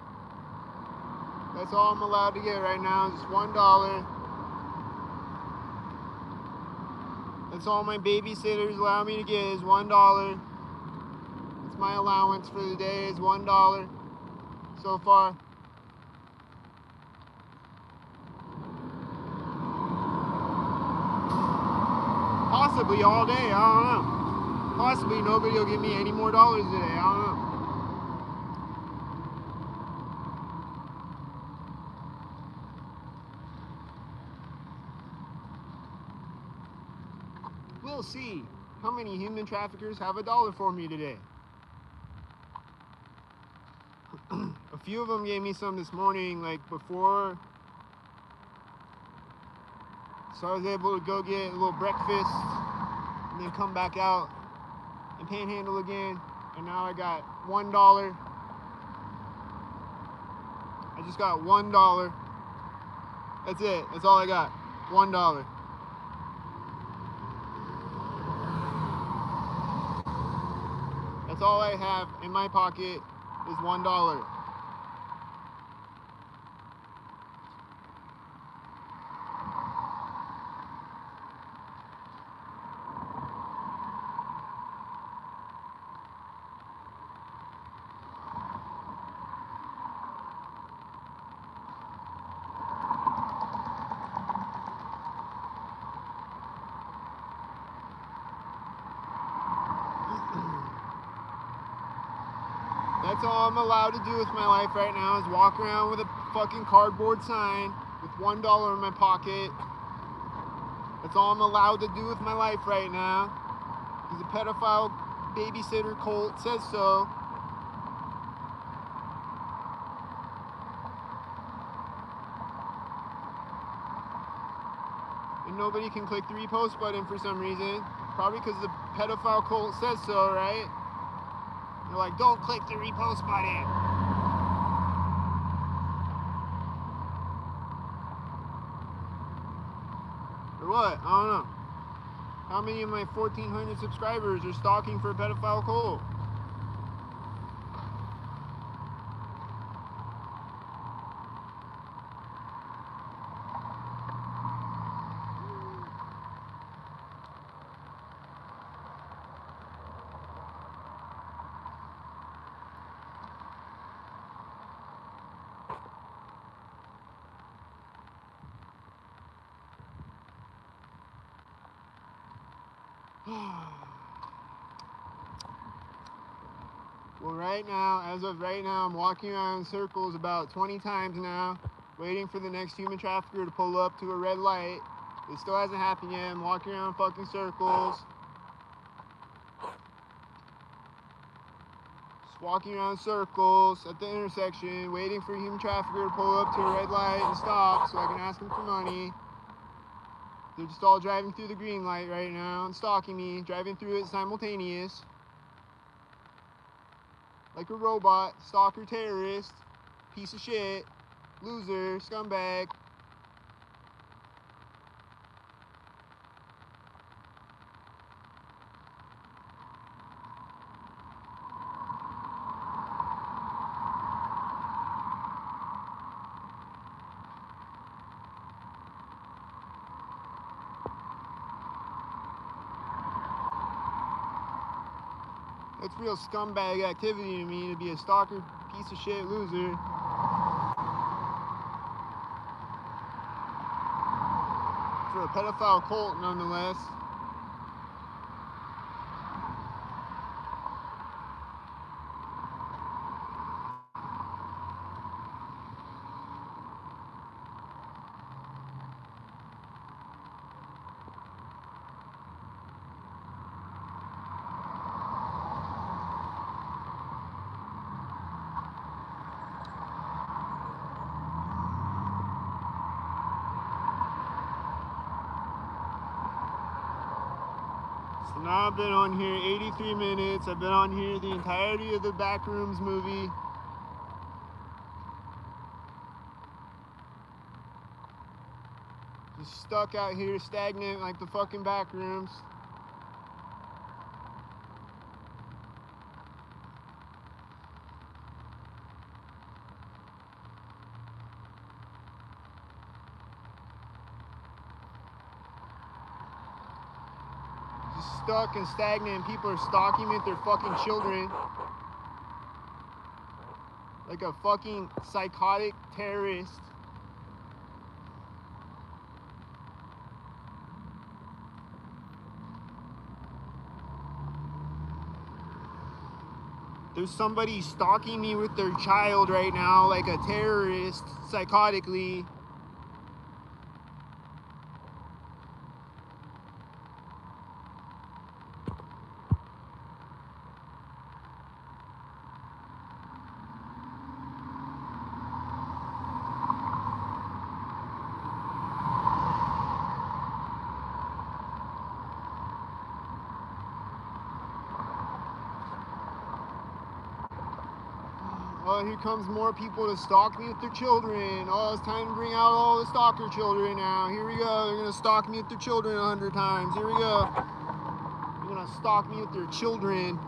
That's all I'm allowed to get right now is $1. That's all my babysitters allow me to get is $1. That's my allowance for the day is $1 so far. Possibly all day, I don't know. Possibly nobody will give me any more dollars today, I don't know. We'll see how many human traffickers have $1 for me today. A few of them gave me some this morning, like before, so I was able to go get a little breakfast and then come back out and panhandle again. And now I got $1. I just got $1. That's it. That's all I got. $1. That's all I have in my pocket is $1. That's all I'm allowed to do with my life right now is walk around with a fucking cardboard sign with $1 in my pocket. That's all I'm allowed to do with my life right now. Because the pedophile babysitter cult says so. And nobody can click the repost button for some reason. Probably because the pedophile cult says so, right? They're like, don't click the repost button. Or what? I don't know. How many of my 1,400 subscribers are stalking for a pedophile cult? Well, right now, as of right now, I'm walking around in circles about 20 times now, waiting for the next human trafficker to pull up to a red light. It still hasn't happened yet. I'm walking around fucking circles. walking around circles at the intersection, waiting for a human trafficker to pull up to a red light and stop so I can ask him for money. They're just all driving through the green light right now and stalking me, driving through it simultaneous. Like a robot, stalker, terrorist, piece of shit, loser, scumbag. That's real scumbag activity to me, to be a stalker, piece of shit, loser. For a pedophile cult, nonetheless. So now I've been on here 83 minutes. I've been on here the entirety of the Backrooms movie. Just stuck out here, stagnant like the fucking Backrooms. Just stuck and stagnant, and people are stalking me with their fucking children. Like a fucking psychotic terrorist. There's somebody stalking me with their child right now, like a terrorist, psychotically. Oh, here comes more people to stalk me with their children. Oh, it's time to bring out all the stalker children now. Here we go. They're going to stalk me with their children 100 times. Here we go. They're going to stalk me with their children.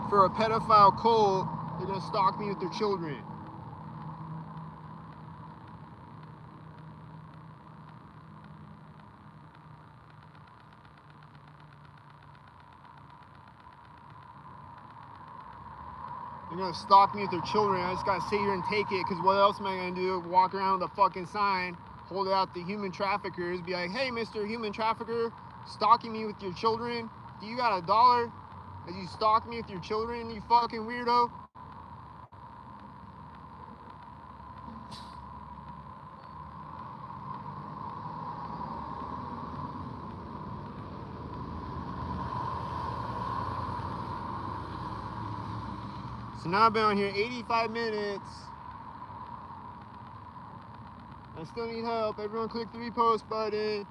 For a pedophile cult, they're going to stalk me with their children. They're gonna stalk me with their children. I just gotta sit here and take it, because what else am I gonna do? Walk around with a fucking sign, hold it out to human traffickers, be like, hey, Mr. Human Trafficker, stalking me with your children? Do you got $1 as you stalk me with your children, you fucking weirdo? So now I've been on here 85 minutes. I still need help. Everyone click the repost button.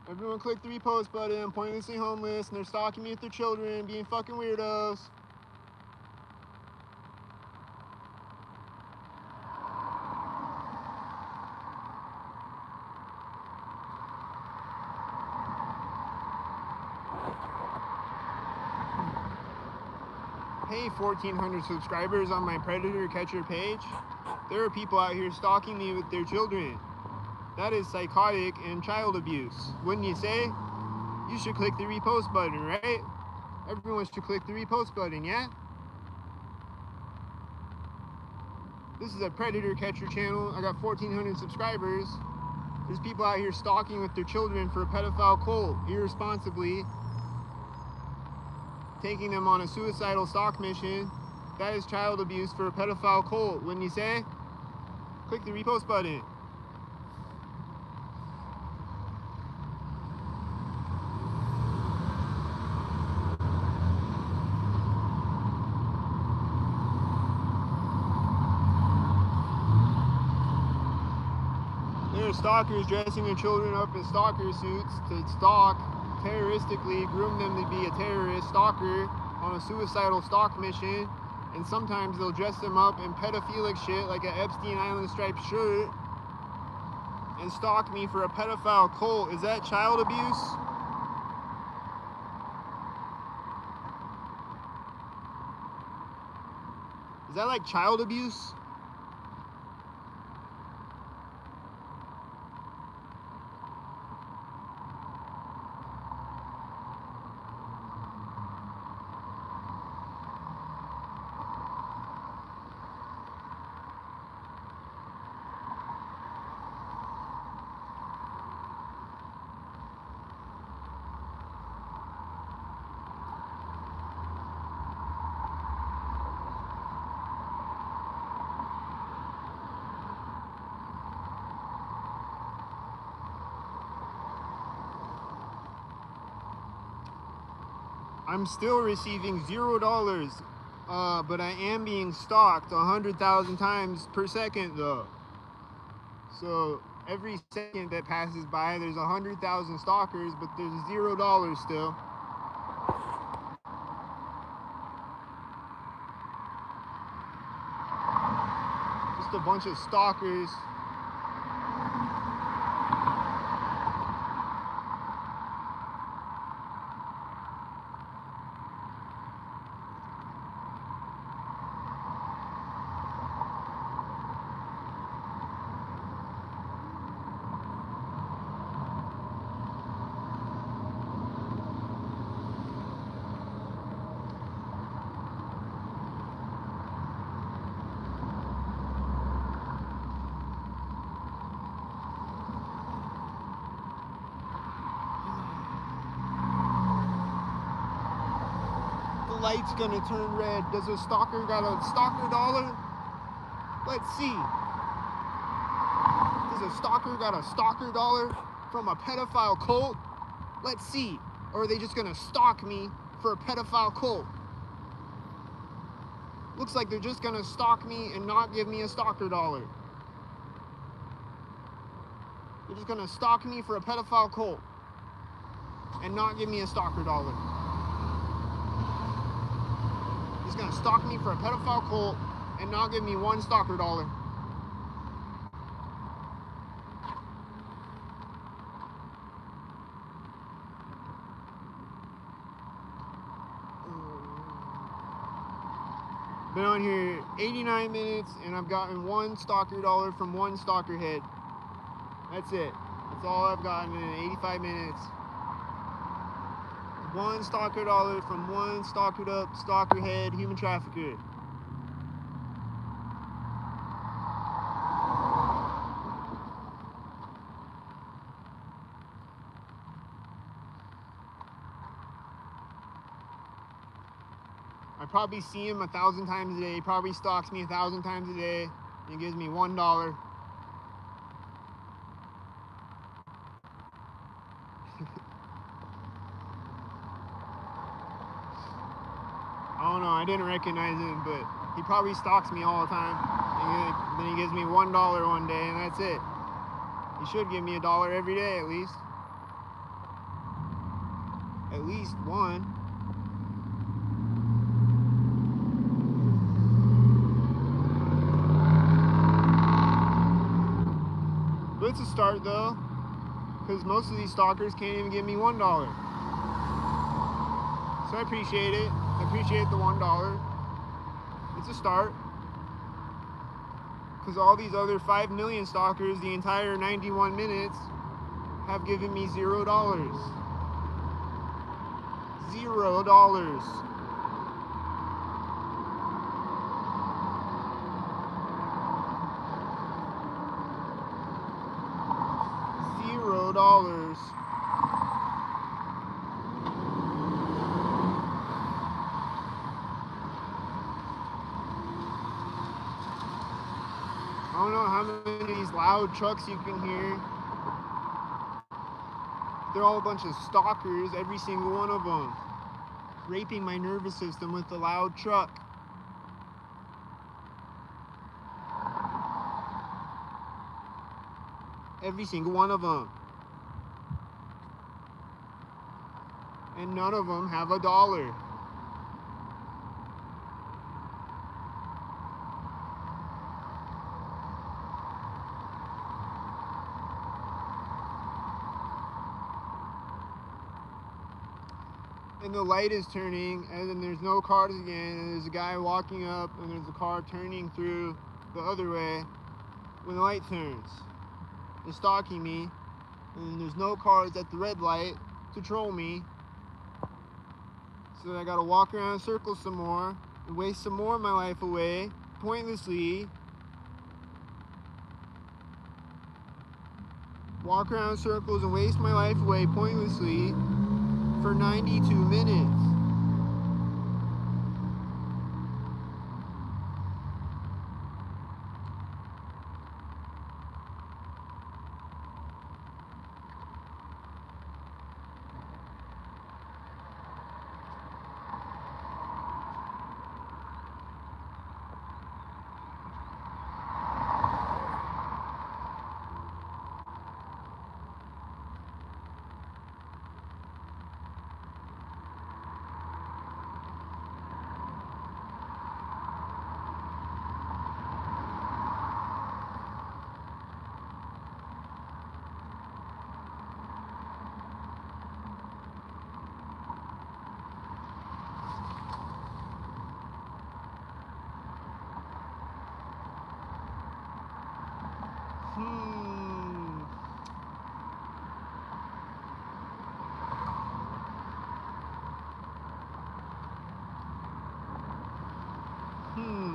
Everyone click the repost button. Pointlessly homeless, and they're stalking me with their children, being fucking weirdos. Hey, 1,400 subscribers on my Predator Catcher page. There are people out here stalking me with their children. That is psychotic and child abuse. Wouldn't you say? You should click the repost button, right? Everyone should click the repost button, yeah? This is a Predator Catcher channel. I got 1,400 subscribers. There's people out here stalking with their children for a pedophile cult, irresponsibly, taking them on a suicidal stalk mission. That is child abuse for a pedophile cult, wouldn't you say? Click the repost button. are stalkers dressing their children up in stalker suits to stalk, terroristically groom them to be a terrorist stalker on a suicidal stalk mission. And sometimes they'll dress them up in pedophilic shit like an Epstein Island striped shirt and stalk me for a pedophile cult. Is that child abuse? Is that like child abuse? I'm still receiving $0, but I am being stalked 100,000 times per second though. So every second that passes by, there's 100,000 stalkers, but there's $0 still. Just a bunch of stalkers. Light's gonna turn red. Does a stalker got a stalker dollar? Let's see. Does a stalker got a stalker dollar from a pedophile cult? Let's see. Or are they just gonna stalk me for a pedophile cult? Looks like they're just gonna stalk me and not give me a stalker dollar. They're just gonna stalk me for a pedophile cult and not give me a stalker dollar. He's gonna stalk me for a pedophile cult and not give me one stalker dollar. Been on here 89 minutes and I've gotten one stalker dollar from one stalker head. That's it. That's all I've gotten in 85 minutes. One stalker dollar from one stalkered up, stalker head, human trafficker. I probably see him 1,000 times a day. He probably stalks me 1,000 times a day and gives me $1. I don't know, I didn't recognize him, but he probably stalks me all the time. And then he gives me $1 one day, and that's it. He should give me $1 every day, at least. At least one. But it's a start, though, because most of these stalkers can't even give me $1. So I appreciate it. I appreciate the $1. It's a start. Because all these other 5 million stalkers, the entire 91 minutes, have given me $0. $0. $0. I don't know how many of these loud trucks you can hear. They're all a bunch of stalkers, every single one of them. Raping my nervous system with the loud truck. Every single one of them. And none of them have $1. And the light is turning, and then there's no cars again, and there's a guy walking up, and there's a car turning through the other way when the light turns. They're stalking me, and there's no cars at the red light to troll me. So I gotta walk around in circles some more, and waste some more of my life away, pointlessly. Walk around in circles and waste my life away pointlessly for 92 minutes.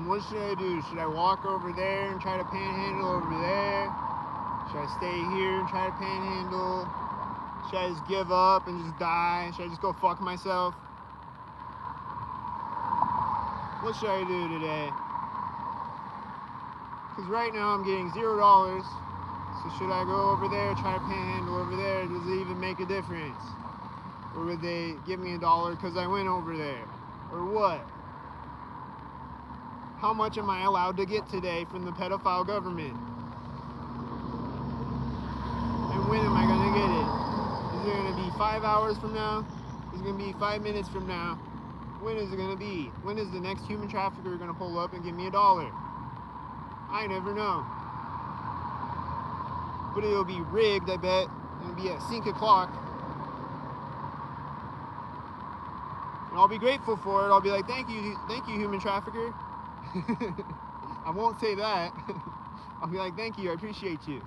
What should I do? Should I walk over there and try to panhandle over there? Should I stay here and try to panhandle? Should I just give up and just die? Should I just go fuck myself? What should I do today? Because right now I'm getting $0. So should I go over there, try to panhandle over there? Does it even make a difference? Or would they give me $1 because I went over there? Or what? How much am I allowed to get today from the pedophile government? And when am I going to get it? Is it going to be 5 hours from now? Is it going to be 5 minutes from now? When is it going to be? When is the next human trafficker going to pull up and give me $1? I never know. But it'll be rigged, I bet. It'll be at sync o'clock. And I'll be grateful for it. I'll be like, thank you, human trafficker. I won't say that. I'll be like, thank you, I appreciate you.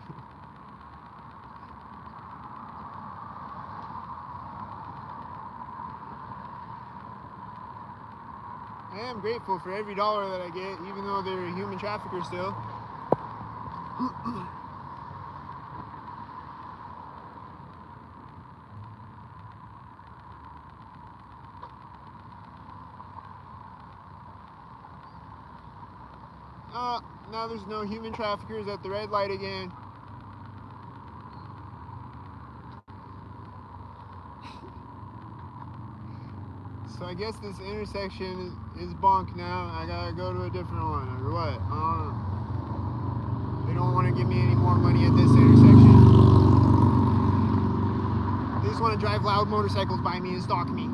I am grateful for every $1 that I get, even though they're a human trafficker still. Now there's no human traffickers at the red light again. So I guess this intersection is bunk now. I gotta go to a different one, or what? I don't know. They don't want to give me any more money at this intersection. They just want to drive loud motorcycles by me and stalk me.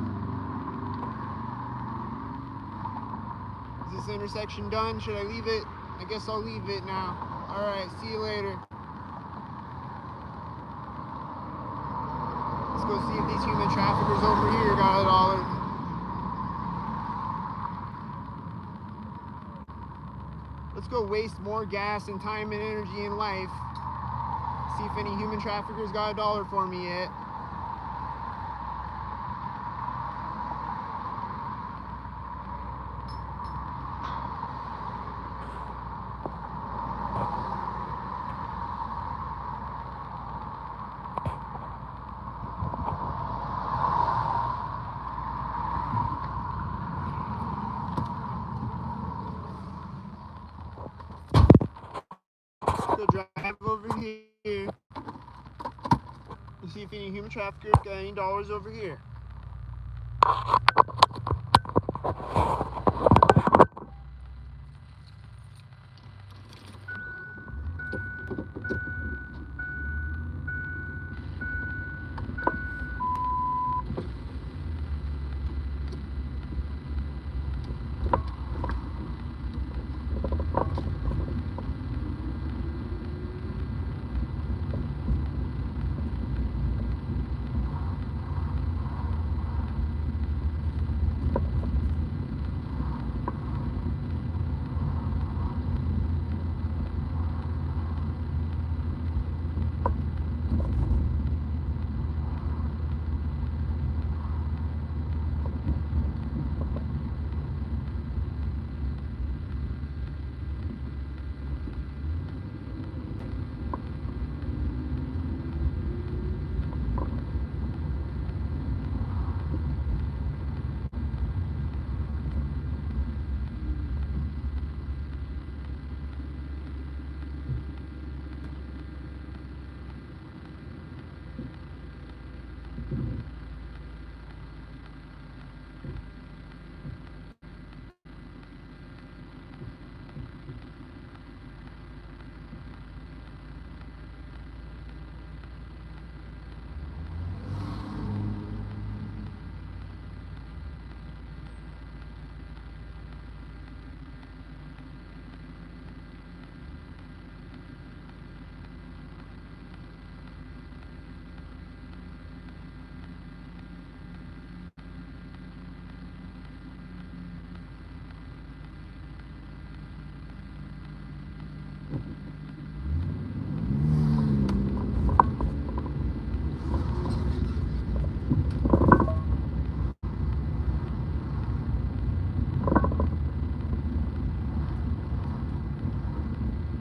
Is this intersection done? Should I leave it? I guess I'll leave it now. Alright, see you later. Let's go see if these human traffickers over here got $1. Let's go waste more gas and time and energy in life. See if any human traffickers got $1 for me yet. So drive over here and see if any human traffickers got any $1 over here.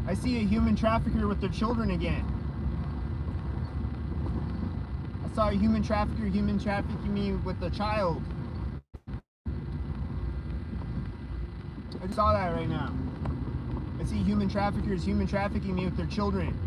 I see a human trafficker with their children again. I saw a human trafficker human trafficking me with a child. I saw that right now. I see human traffickers human trafficking me with their children.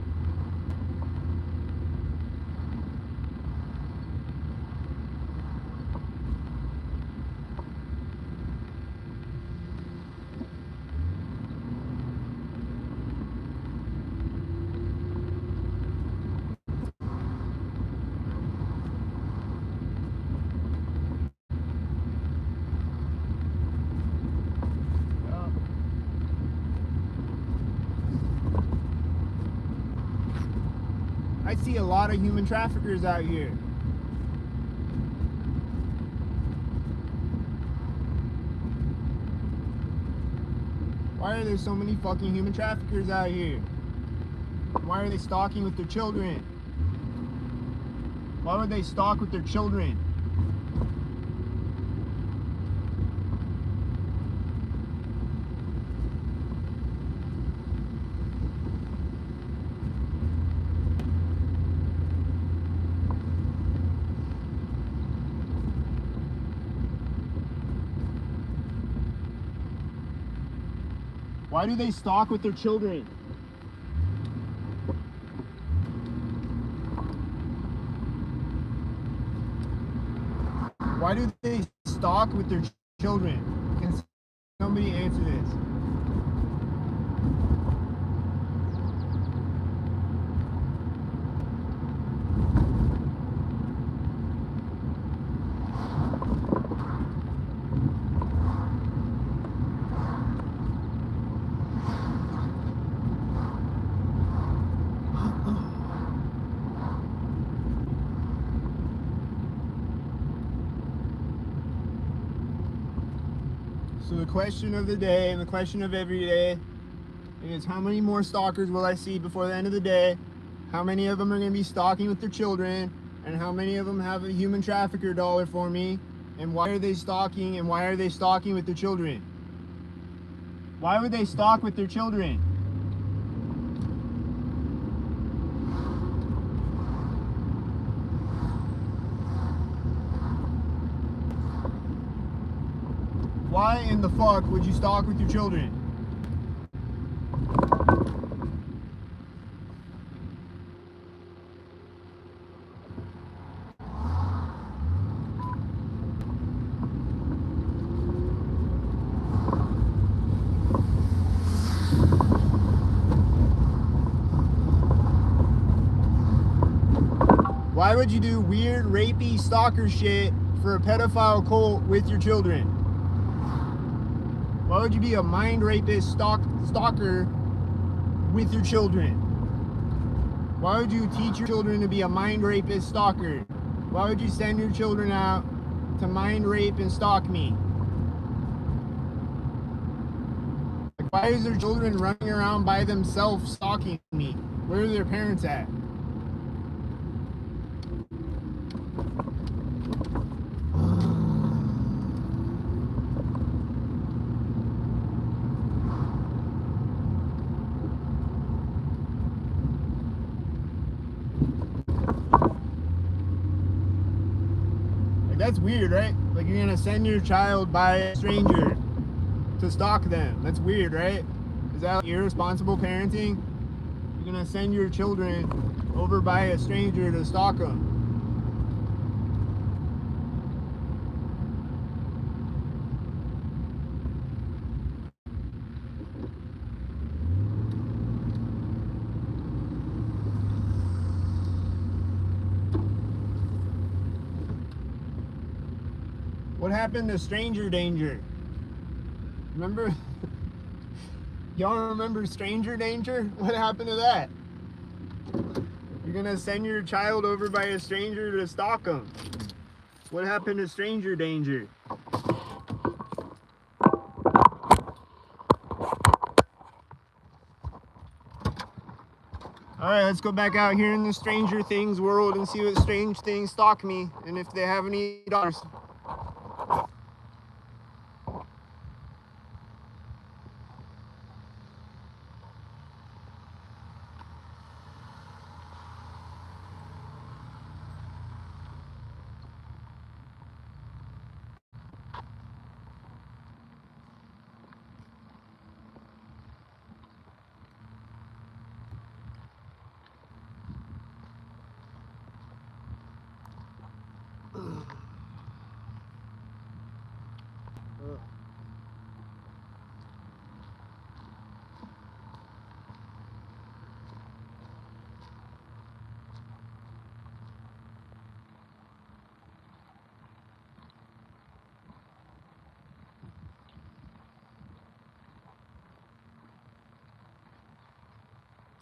I see a lot of human traffickers out here. Why are there so many fucking human traffickers out here? Why are they stalking with their children? Why would they stalk with their children? Why do they stalk with their children? Why do they stalk with their children? Can somebody answer this? So the question of the day and the question of every day is, how many more stalkers will I see before the end of the day? How many of them are going to be stalking with their children? And how many of them have a human trafficker dollar for me? And why are they stalking? And why are they stalking with their children? Why would they stalk with their children? Why in the fuck would you stalk with your children? Why would you do weird, rapey, stalker shit for a pedophile cult with your children? Why would you be a mind rapist stalker with your children? Why would you teach your children to be a mind rapist stalker? Why would you send your children out to mind rape and stalk me? Like, why is their children running around by themselves stalking me? Where are their parents at? That's weird, right? Like, you're gonna send your child by a stranger to stalk them. That's weird, right? Is that irresponsible parenting? You're gonna send your children over by a stranger to stalk them. What happened to stranger danger? Remember? Y'all remember stranger danger? What happened to that? You're gonna send your child over by a stranger to stalk them. What happened to stranger danger? Alright, let's go back out here in the Stranger Things world and see what strange things stalk me and if they have any daughters.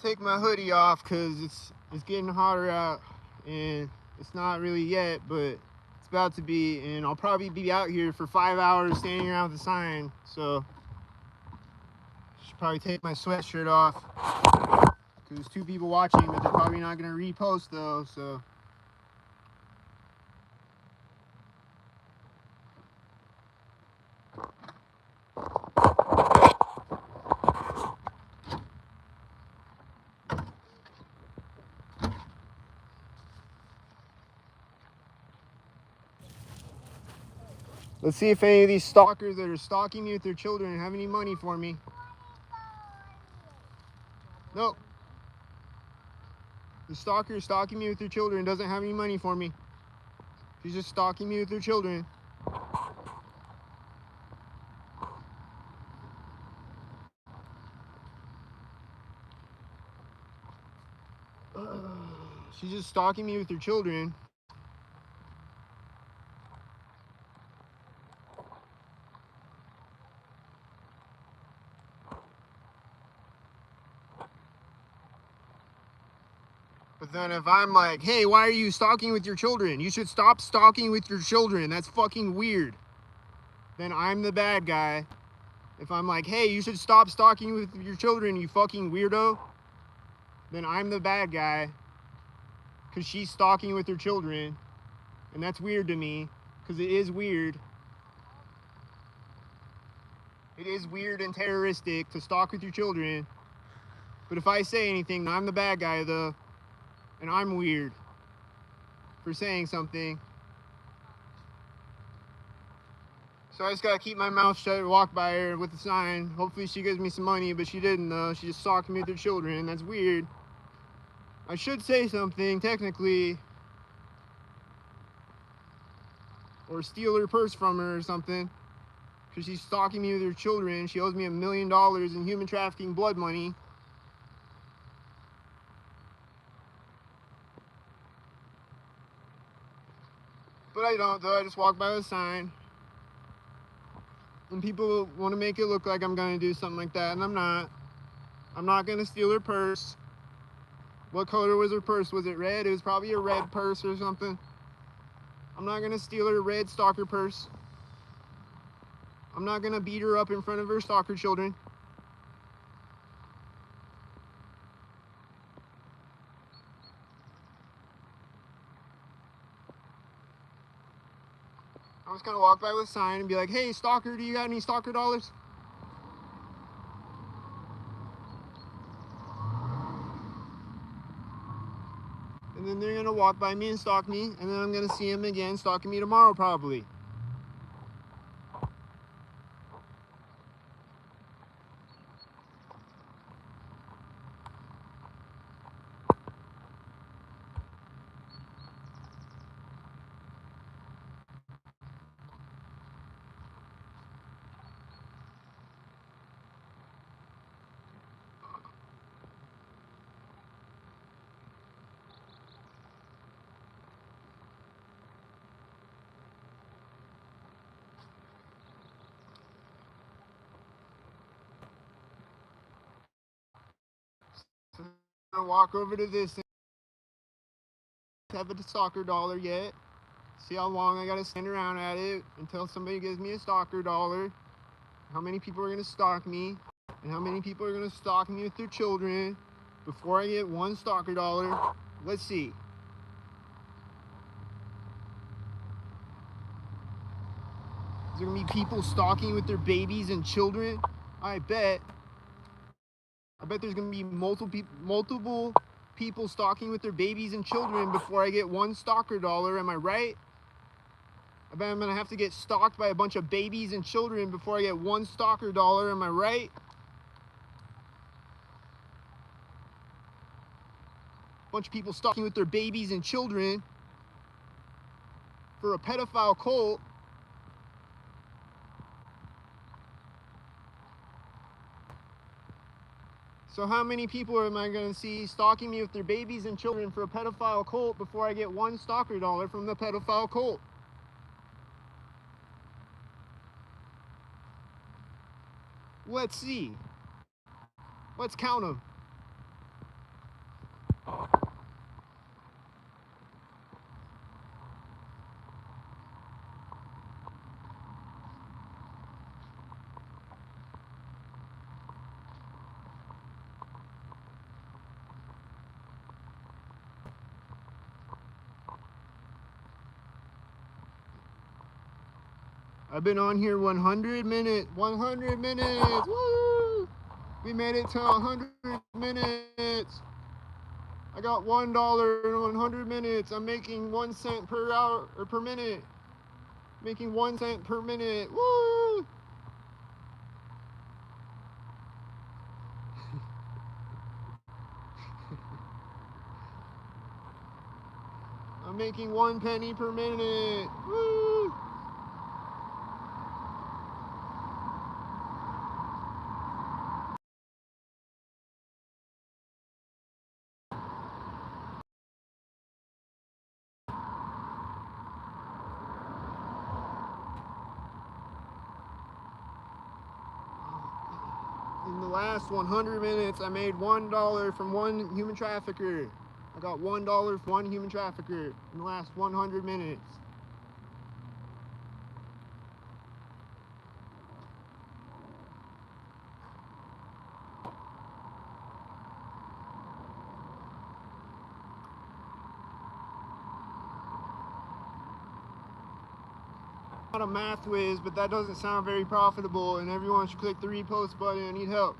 take my hoodie off because it's getting hotter out, and it's not really yet, but it's about to be, and I'll probably be out here for 5 hours standing around with the sign, so I should probably take my sweatshirt off because there's 2 people watching, but they're probably not going to repost though, so. Let's see if any of these stalkers that are stalking me with their children have any money for me. Nope. The stalker stalking me with their children doesn't have any money for me. She's just stalking me with her children. She's just stalking me with her children. But then if I'm like, hey, why are you stalking with your children? You should stop stalking with your children. That's fucking weird. Then I'm the bad guy. If I'm like, hey, you should stop stalking with your children, you fucking weirdo. Then I'm the bad guy. Because she's stalking with her children. And that's weird to me. Because it is weird. It is weird and terroristic to stalk with your children. But if I say anything, I'm the bad guy though. And I'm weird for saying something. So I just gotta keep my mouth shut and walk by her with the sign. Hopefully she gives me some money, but she didn't though. She just stalked me with her children. That's weird. I should say something, technically. Or steal her purse from her or something. Because she's stalking me with her children. She owes me $1 million in human trafficking blood money. But I don't though, I just walk by with a sign. And people want to make it look like I'm going to do something like that, and I'm not. I'm not going to steal her purse. What color was her purse? Was it red? It was probably a red purse or something. I'm not going to steal her red stalker purse. I'm not going to beat her up in front of her stalker children. I'm just going to walk by with a sign and be like, hey, stalker, do you got any stalker dollars? And then they're going to walk by me and stalk me, and then I'm going to see them again stalking me tomorrow probably. So I'm going to walk over to this and have a stalker dollar yet. See how long I gotta stand around at it until somebody gives me a stalker dollar. How many people are gonna stalk me, and how many people are gonna stalk me with their children before I get one stalker dollar. Let's see. Is there gonna be people stalking with their babies and children? I bet there's gonna be multiple people stalking with their babies and children before I get one stalker dollar. Am I right? I bet I'm gonna have to get stalked by a bunch of babies and children before I get one stalker dollar. Am I right? A bunch of people stalking with their babies and children for a pedophile cult. So how many people am I gonna see stalking me with their babies and children for a pedophile cult before I get one stalker dollar from the pedophile cult? Let's see. Let's count them. I've been on here 100 minutes. 100 minutes. Woo! We made it to 100 minutes. I got $1 in 100 minutes. I'm making 1 cent per hour or per minute. Making 1 cent per minute. Woo! I'm making 1 penny per minute. Woo! In the last 100 minutes, I made $1 from one human trafficker. I got $1 from one human trafficker in the last 100 minutes. Not a math whiz, but that doesn't sound very profitable, and everyone should click the repost button. I need help.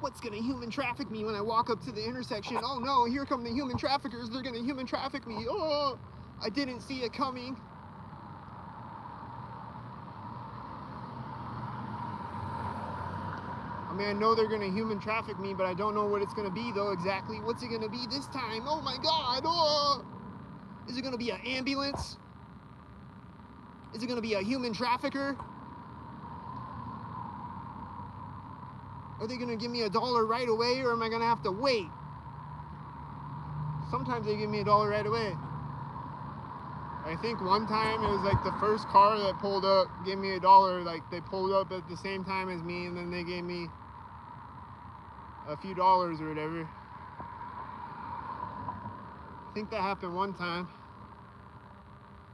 What's gonna human traffic me when I walk up to the intersection? Oh no, here come the human traffickers. They're gonna human traffic me. Oh, I didn't see it coming. I mean, I know they're gonna human traffic me, but I don't know what it's gonna be though exactly. What's it gonna be this time? Oh my God, oh! Is it gonna be an ambulance? Is it gonna be a human trafficker? Are they gonna give me $1 right away, or am I gonna have to wait? Sometimes they give me $1 right away. I think one time it was like the first car that pulled up gave me $1. Like they pulled up at the same time as me, and then they gave me a few dollars or whatever. I think that happened one time.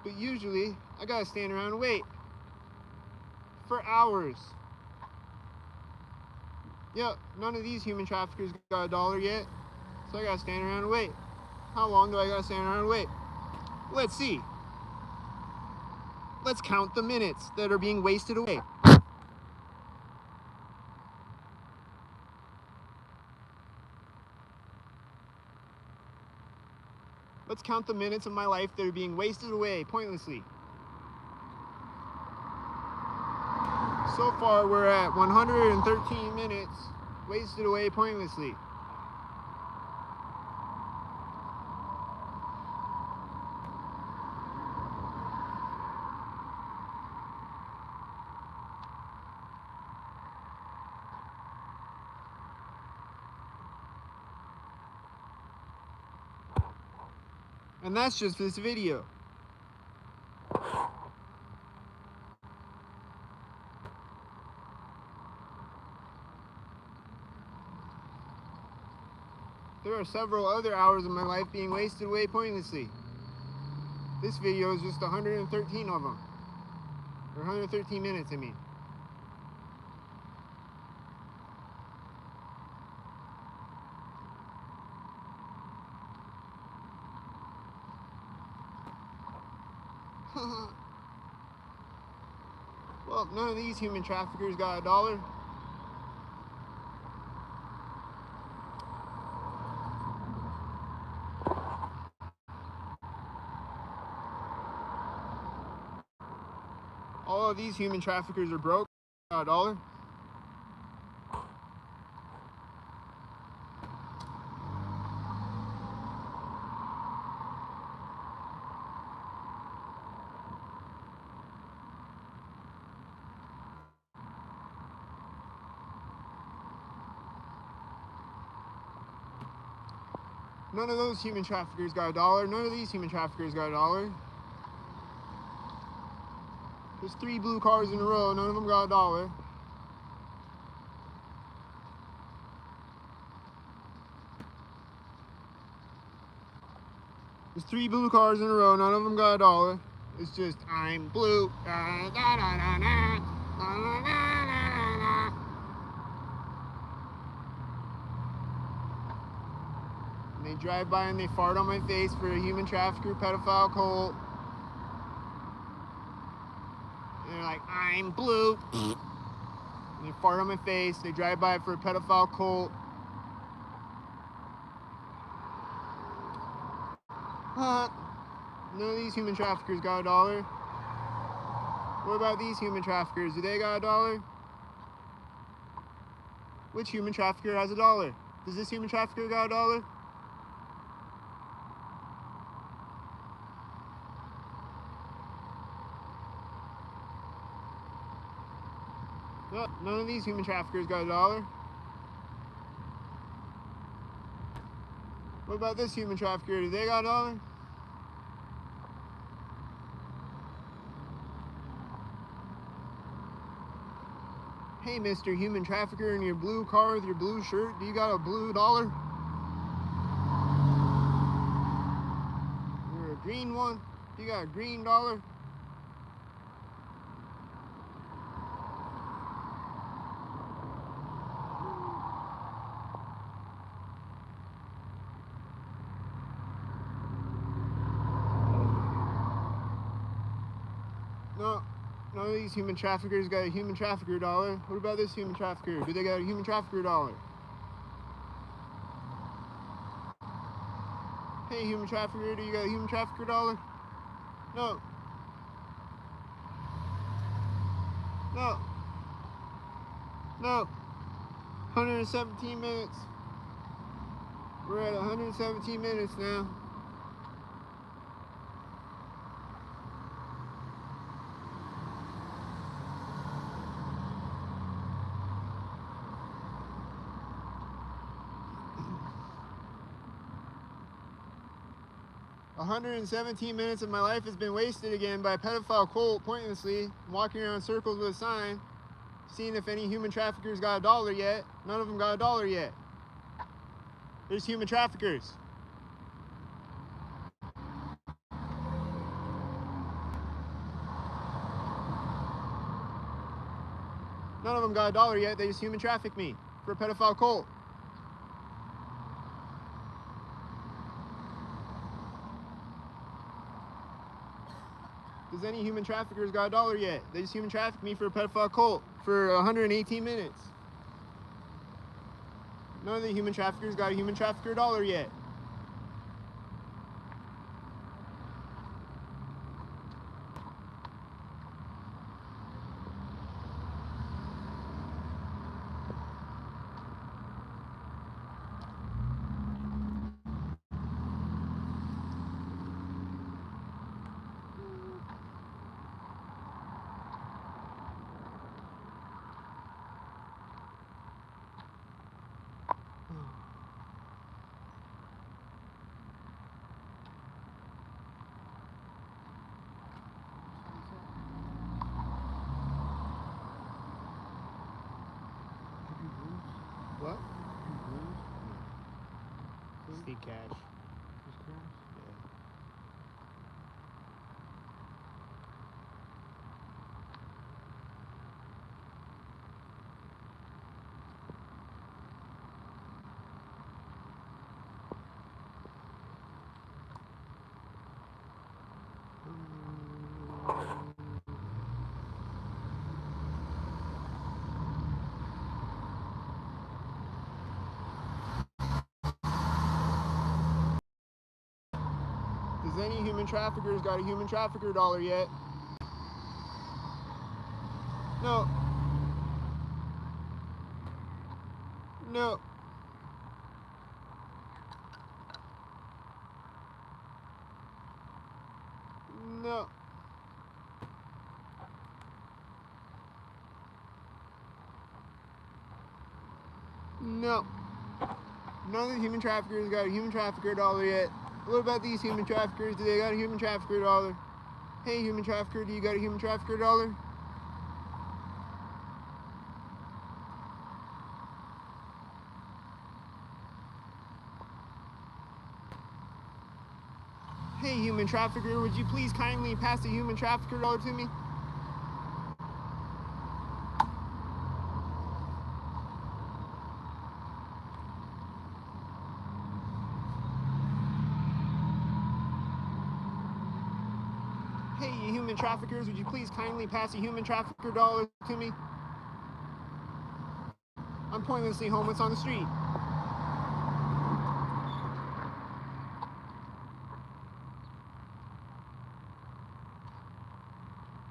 But usually I gotta stand around and wait for hours. Yep, none of these human traffickers got $1 yet, so I gotta stand around and wait. How long do I gotta stand around and wait? Let's see. Let's count the minutes that are being wasted away. Let's count the minutes of my life that are being wasted away pointlessly. So far, we're at 113 minutes wasted away pointlessly. And that's just this video. There are several other hours of my life being wasted away pointlessly. This video is just 113 of them. Or 113 minutes, I mean. Well, none of these human traffickers got $1. All of these human traffickers are broke. Got $1. None of those human traffickers got a dollar. None of these human traffickers got a dollar. There's 3 blue cars in a row. None of them got a dollar. There's 3 blue cars in a row. None of them got a dollar. It's just, I'm blue. Da, da, da, da, da. Da, da, da, da, da. And they drive by and they fart on my face for a human trafficker, pedophile cult. And they're like, I'm blue. And they fart on my face. They drive by for a pedophile cult. None of these human traffickers got a dollar. What about these human traffickers? Do they got a dollar? Which human trafficker has a dollar? Does this human trafficker got a dollar? No, none of these human traffickers got a dollar. What about this human trafficker? Do they got a dollar? Hey, Mr. Human Trafficker in your blue car with your blue shirt, do you got a blue dollar? Or a green one? Do you got a green dollar? No, none of these human traffickers got a human trafficker dollar. What about this human trafficker? Do they got a human trafficker dollar? Hey, human trafficker, do you got a human trafficker dollar? No. No. No. 117 minutes. We're at 117 minutes now. A 117 minutes of my life has been wasted again by a pedophile cult pointlessly, walking around in circles with a sign, seeing if any human traffickers got a dollar yet. None of them got a dollar yet. There's human traffickers. None of them got a dollar yet. They just human traffic me for a pedophile cult. Does any human traffickers got a dollar yet? They just human trafficked me for a pedophile cult for 118 minutes. None of the human traffickers got a human trafficker dollar yet. What? State cash. Just cash? Yeah. Does any human traffickers got a human trafficker dollar yet? No. No. No. No. None of the human traffickers got a human trafficker dollar yet. What about these human traffickers? Do they got a human trafficker dollar? Hey, human trafficker, do you got a human trafficker dollar? Hey, human trafficker, would you please kindly pass the human trafficker dollar to me? Hey, you human traffickers, would you please kindly pass a human trafficker dollar to me? I'm pointlessly homeless on the street.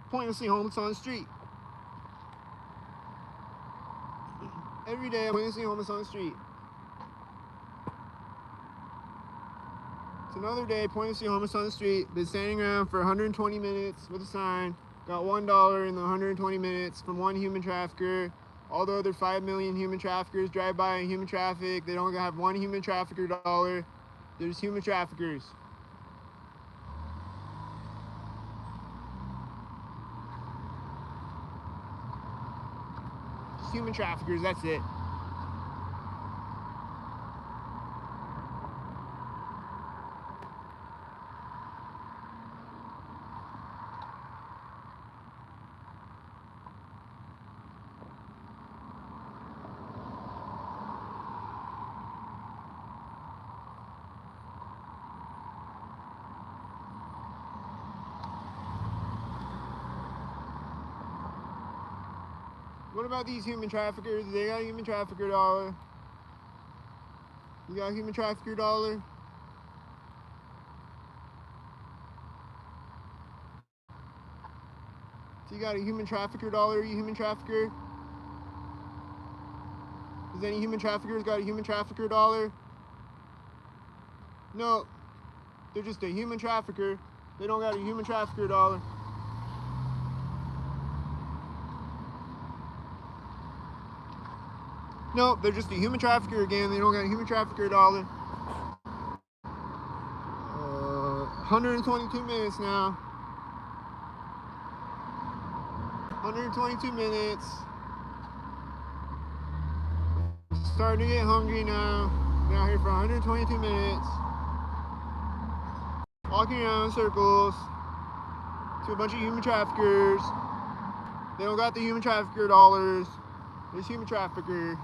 Pointlessly homeless on the street. Every day I'm pointlessly homeless on the street. It's another day pointlessly homeless on the street. Been standing around for 120 minutes with a sign. Got $1 in the 120 minutes from one human trafficker. All the other 5 million human traffickers drive by in human traffic. They don't have one human trafficker dollar. They're just human traffickers. Just human traffickers, that's it. What about these human traffickers? They got a human trafficker dollar. You got a human trafficker dollar? So you got a human trafficker dollar, you human trafficker? Does any human traffickers got a human trafficker dollar? No, they're just a human trafficker. They don't got a human trafficker dollar. Nope, they're just a human trafficker again. They don't got a human trafficker dollar. 122 minutes now. 122 minutes. Starting to get hungry now. Been out here for 122 minutes. Walking around in circles to a bunch of human traffickers. They don't got the human trafficker dollars. There's human trafficker.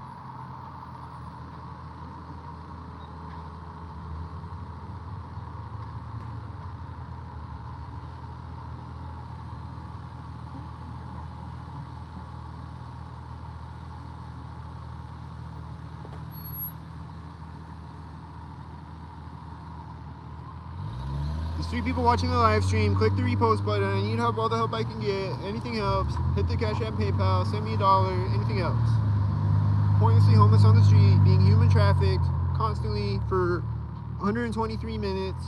There's 3 people watching the live stream. Click the repost button. I need help, all the help I can get. Anything helps. Hit the Cash App, PayPal, send me $1. Anything else. Pointlessly homeless on the street, being human trafficked constantly for 123 minutes.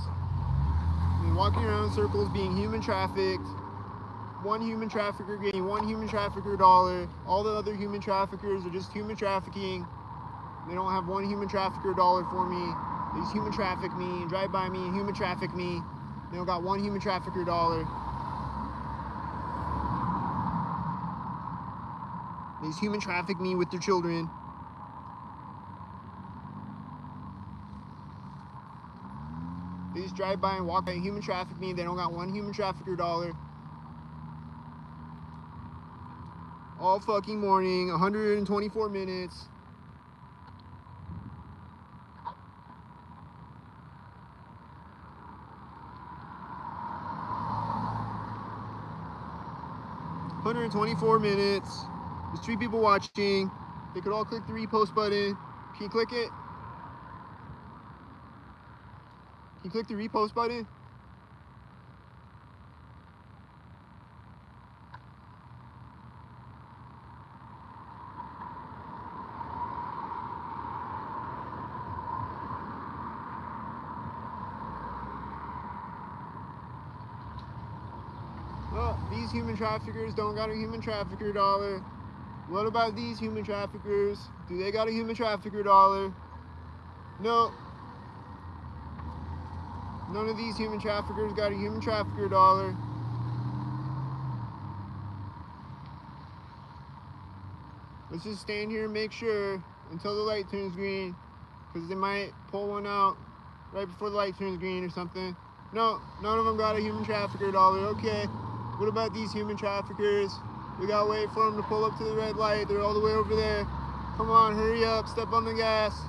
Walking around in circles, being human trafficked. One human trafficker getting one human trafficker dollar. All the other human traffickers are just human trafficking. They don't have one human trafficker dollar for me. They just human traffic me and drive by me and human traffic me. They don't got one human trafficker dollar. They just human traffic me with their children. They just drive by and walk by and human traffic me. They don't got one human trafficker dollar. All fucking morning, 124 minutes. There's 3 people watching. They could all click the repost button. Can you click it? Can you click the repost button? Well, these human traffickers don't got a human trafficker dollar. What about these human traffickers? Do they got a human trafficker dollar? No. None of these human traffickers got a human trafficker dollar. Let's just stand here and make sure until the light turns green, because they might pull one out right before the light turns green or something. No, none of them got a human trafficker dollar. Okay, what about these human traffickers? We gotta wait for them to pull up to the red light. They're all the way over there. Come on, hurry up, step on the gas.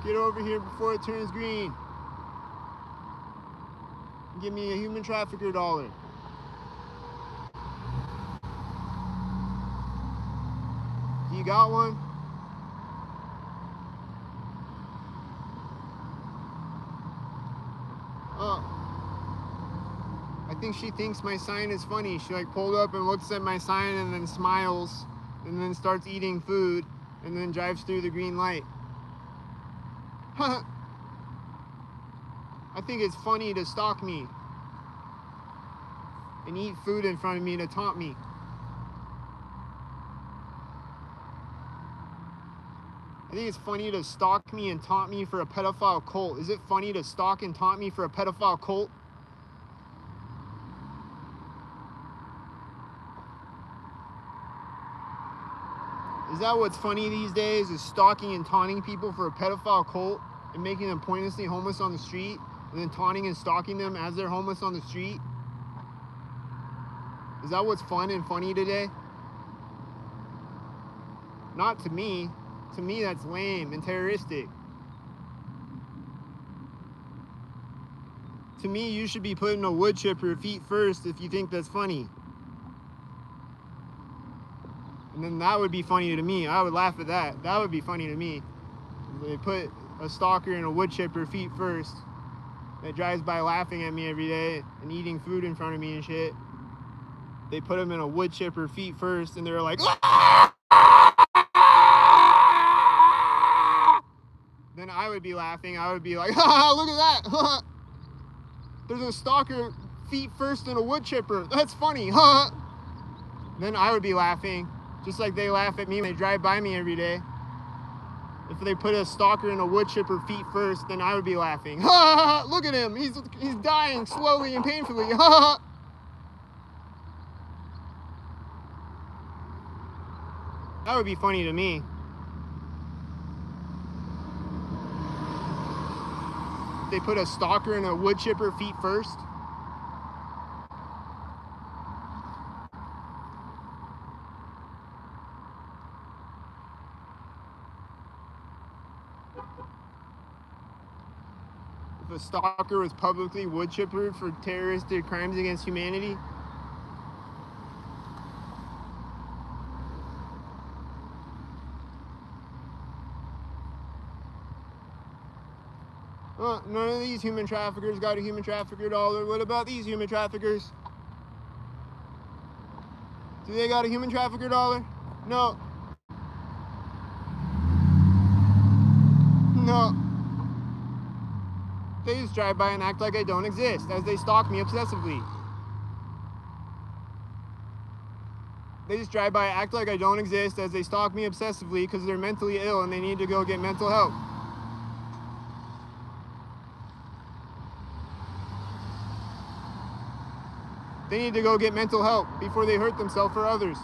Get over here before it turns green. Give me a human trafficker dollar. You got one? Oh. I think she thinks my sign is funny. She like pulled up and looks at my sign and then smiles and then starts eating food and then drives through the green light. I think it's funny to stalk me and eat food in front of me to taunt me. I think it's funny to stalk me and taunt me for a pedophile cult. Is it funny to stalk and taunt me for a pedophile cult? Is that what's funny these days, is stalking and taunting people for a pedophile cult and making them pointlessly homeless on the street and then taunting and stalking them as they're homeless on the street? Is that what's fun and funny today? Not to me. To me, that's lame and terroristic. To me, you should be putting a wood chipper feet first if you think that's funny. And then that would be funny to me. I would laugh at that. That would be funny to me. They put a stalker and a wood chipper feet first that drives by laughing at me every day and eating food in front of me and shit. They put them in a wood chipper feet first and they're like, "Ah!" Then I would be laughing. I would be like, "Ha, look at that. There's a stalker feet first in a wood chipper. That's funny. Huh?" Then I would be laughing, just like they laugh at me when they drive by me every day. If they put a stalker in a wood chipper feet first, then I would be laughing. Ha! Look at him. He's dying slowly and painfully. Ha! That would be funny to me. They put a stalker in a wood chipper feet first. If a stalker was publicly wood chippered for terroristic crimes against humanity. None of these human traffickers got a human trafficker dollar. What about these human traffickers? Do they got a human trafficker dollar? No. No. They just drive by and act like I don't exist as they stalk me obsessively. They just drive by, act like I don't exist as they stalk me obsessively because they're mentally ill and they need to go get mental help. They need to go get mental help before they hurt themselves or others.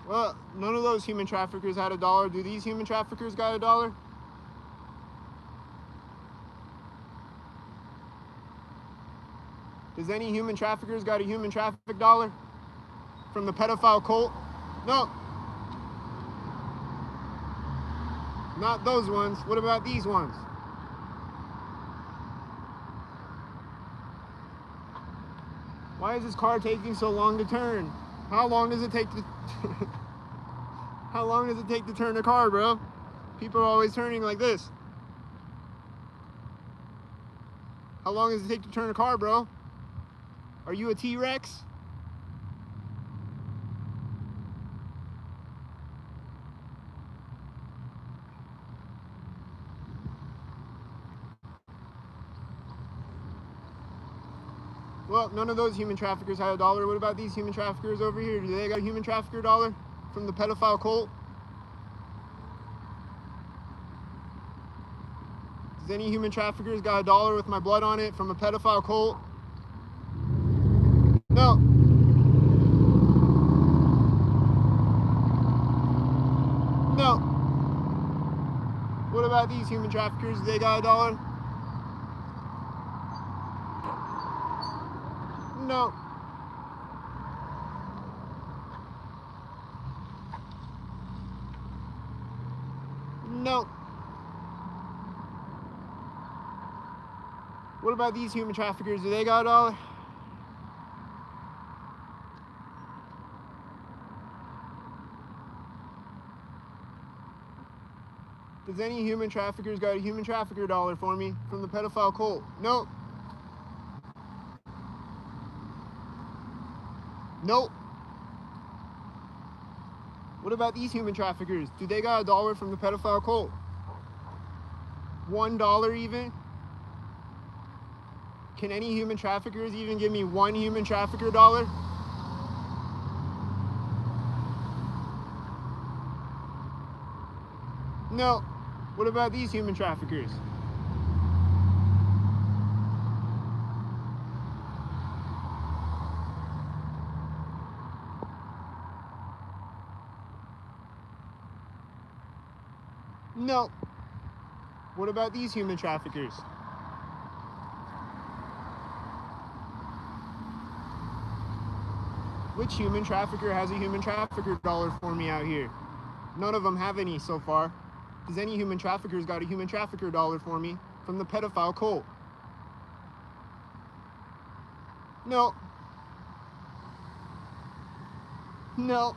Well, none of those human traffickers had a dollar. Do these human traffickers got a dollar? Does any human traffickers got a human traffic dollar from the pedophile cult? No. Not those ones. What about these ones? Why is this car taking so long to turn? How long does it take to How long does it take to turn a car, bro? People are always turning like this. How long does it take to turn a car, bro? Are you a T-Rex? Well, none of those human traffickers had $1. What about these human traffickers over here? Do they got a human trafficker dollar from the pedophile cult? Does any human traffickers got $1 with my blood on it from a pedophile cult? No. No. What about these human traffickers? Do they got $1? No. No. What about these human traffickers? Do they got $1? Does any human traffickers got a human trafficker dollar for me from the pedophile cult? Nope. Nope. What about these human traffickers? Do they got $1 from the pedophile cult? $1 even? Can any human traffickers even give me one human trafficker dollar? No. What about these human traffickers? No. What about these human traffickers? Which human trafficker has a human trafficker dollar for me out here? None of them have any so far. Does any human traffickers got a human trafficker dollar for me from the pedophile cult? No. No.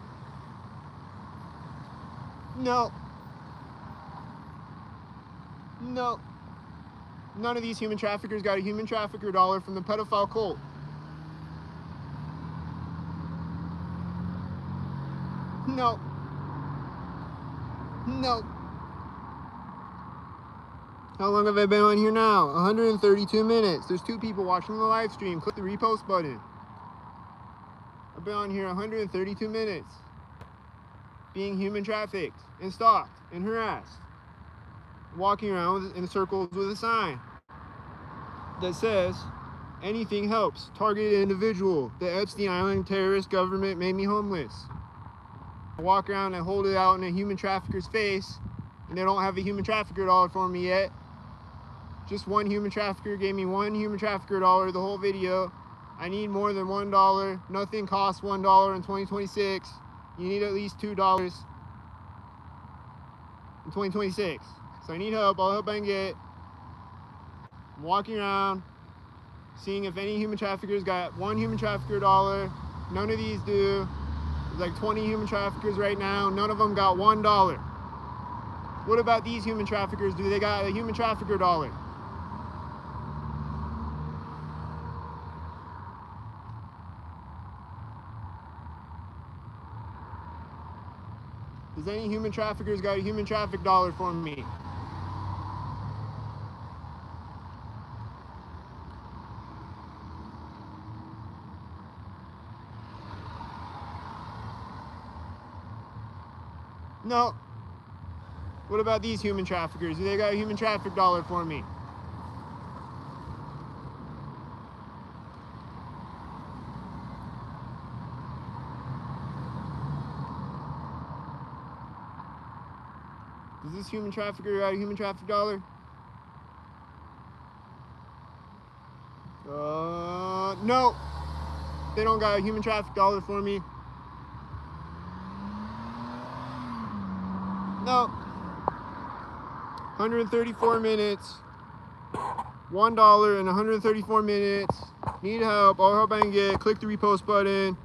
No. No. None of these human traffickers got a human trafficker dollar from the pedophile cult. No. No. How long have I been on here now? 132 minutes. There's 2 people watching the live stream. Click the repost button. I've been on here 132 minutes. Being human trafficked and stalked and harassed. Walking around in circles with a sign that says, anything helps. Targeted individual. The Epstein Island terrorist government made me homeless. I walk around and hold it out in a human trafficker's face, and they don't have a human trafficker dollar for me yet. Just one human trafficker gave me one human trafficker dollar the whole video. I need more than $1. Nothing costs $1 in 2026. You need at least $2 in 2026. So I need help. All the help I can get. I'm walking around, seeing if any human traffickers got one human trafficker dollar. None of these do. There's like 20 human traffickers right now. None of them got $1. What about these human traffickers? Do they got a human trafficker dollar? Does any human traffickers got a human traffic dollar for me? No. What about these human traffickers? Do they got a human traffic dollar for me? Does this human trafficker got a human traffic dollar? No. They don't got a human traffic dollar for me. No. 134 minutes. $1 in 134 minutes. Need help. All help I can get. Click the repost button.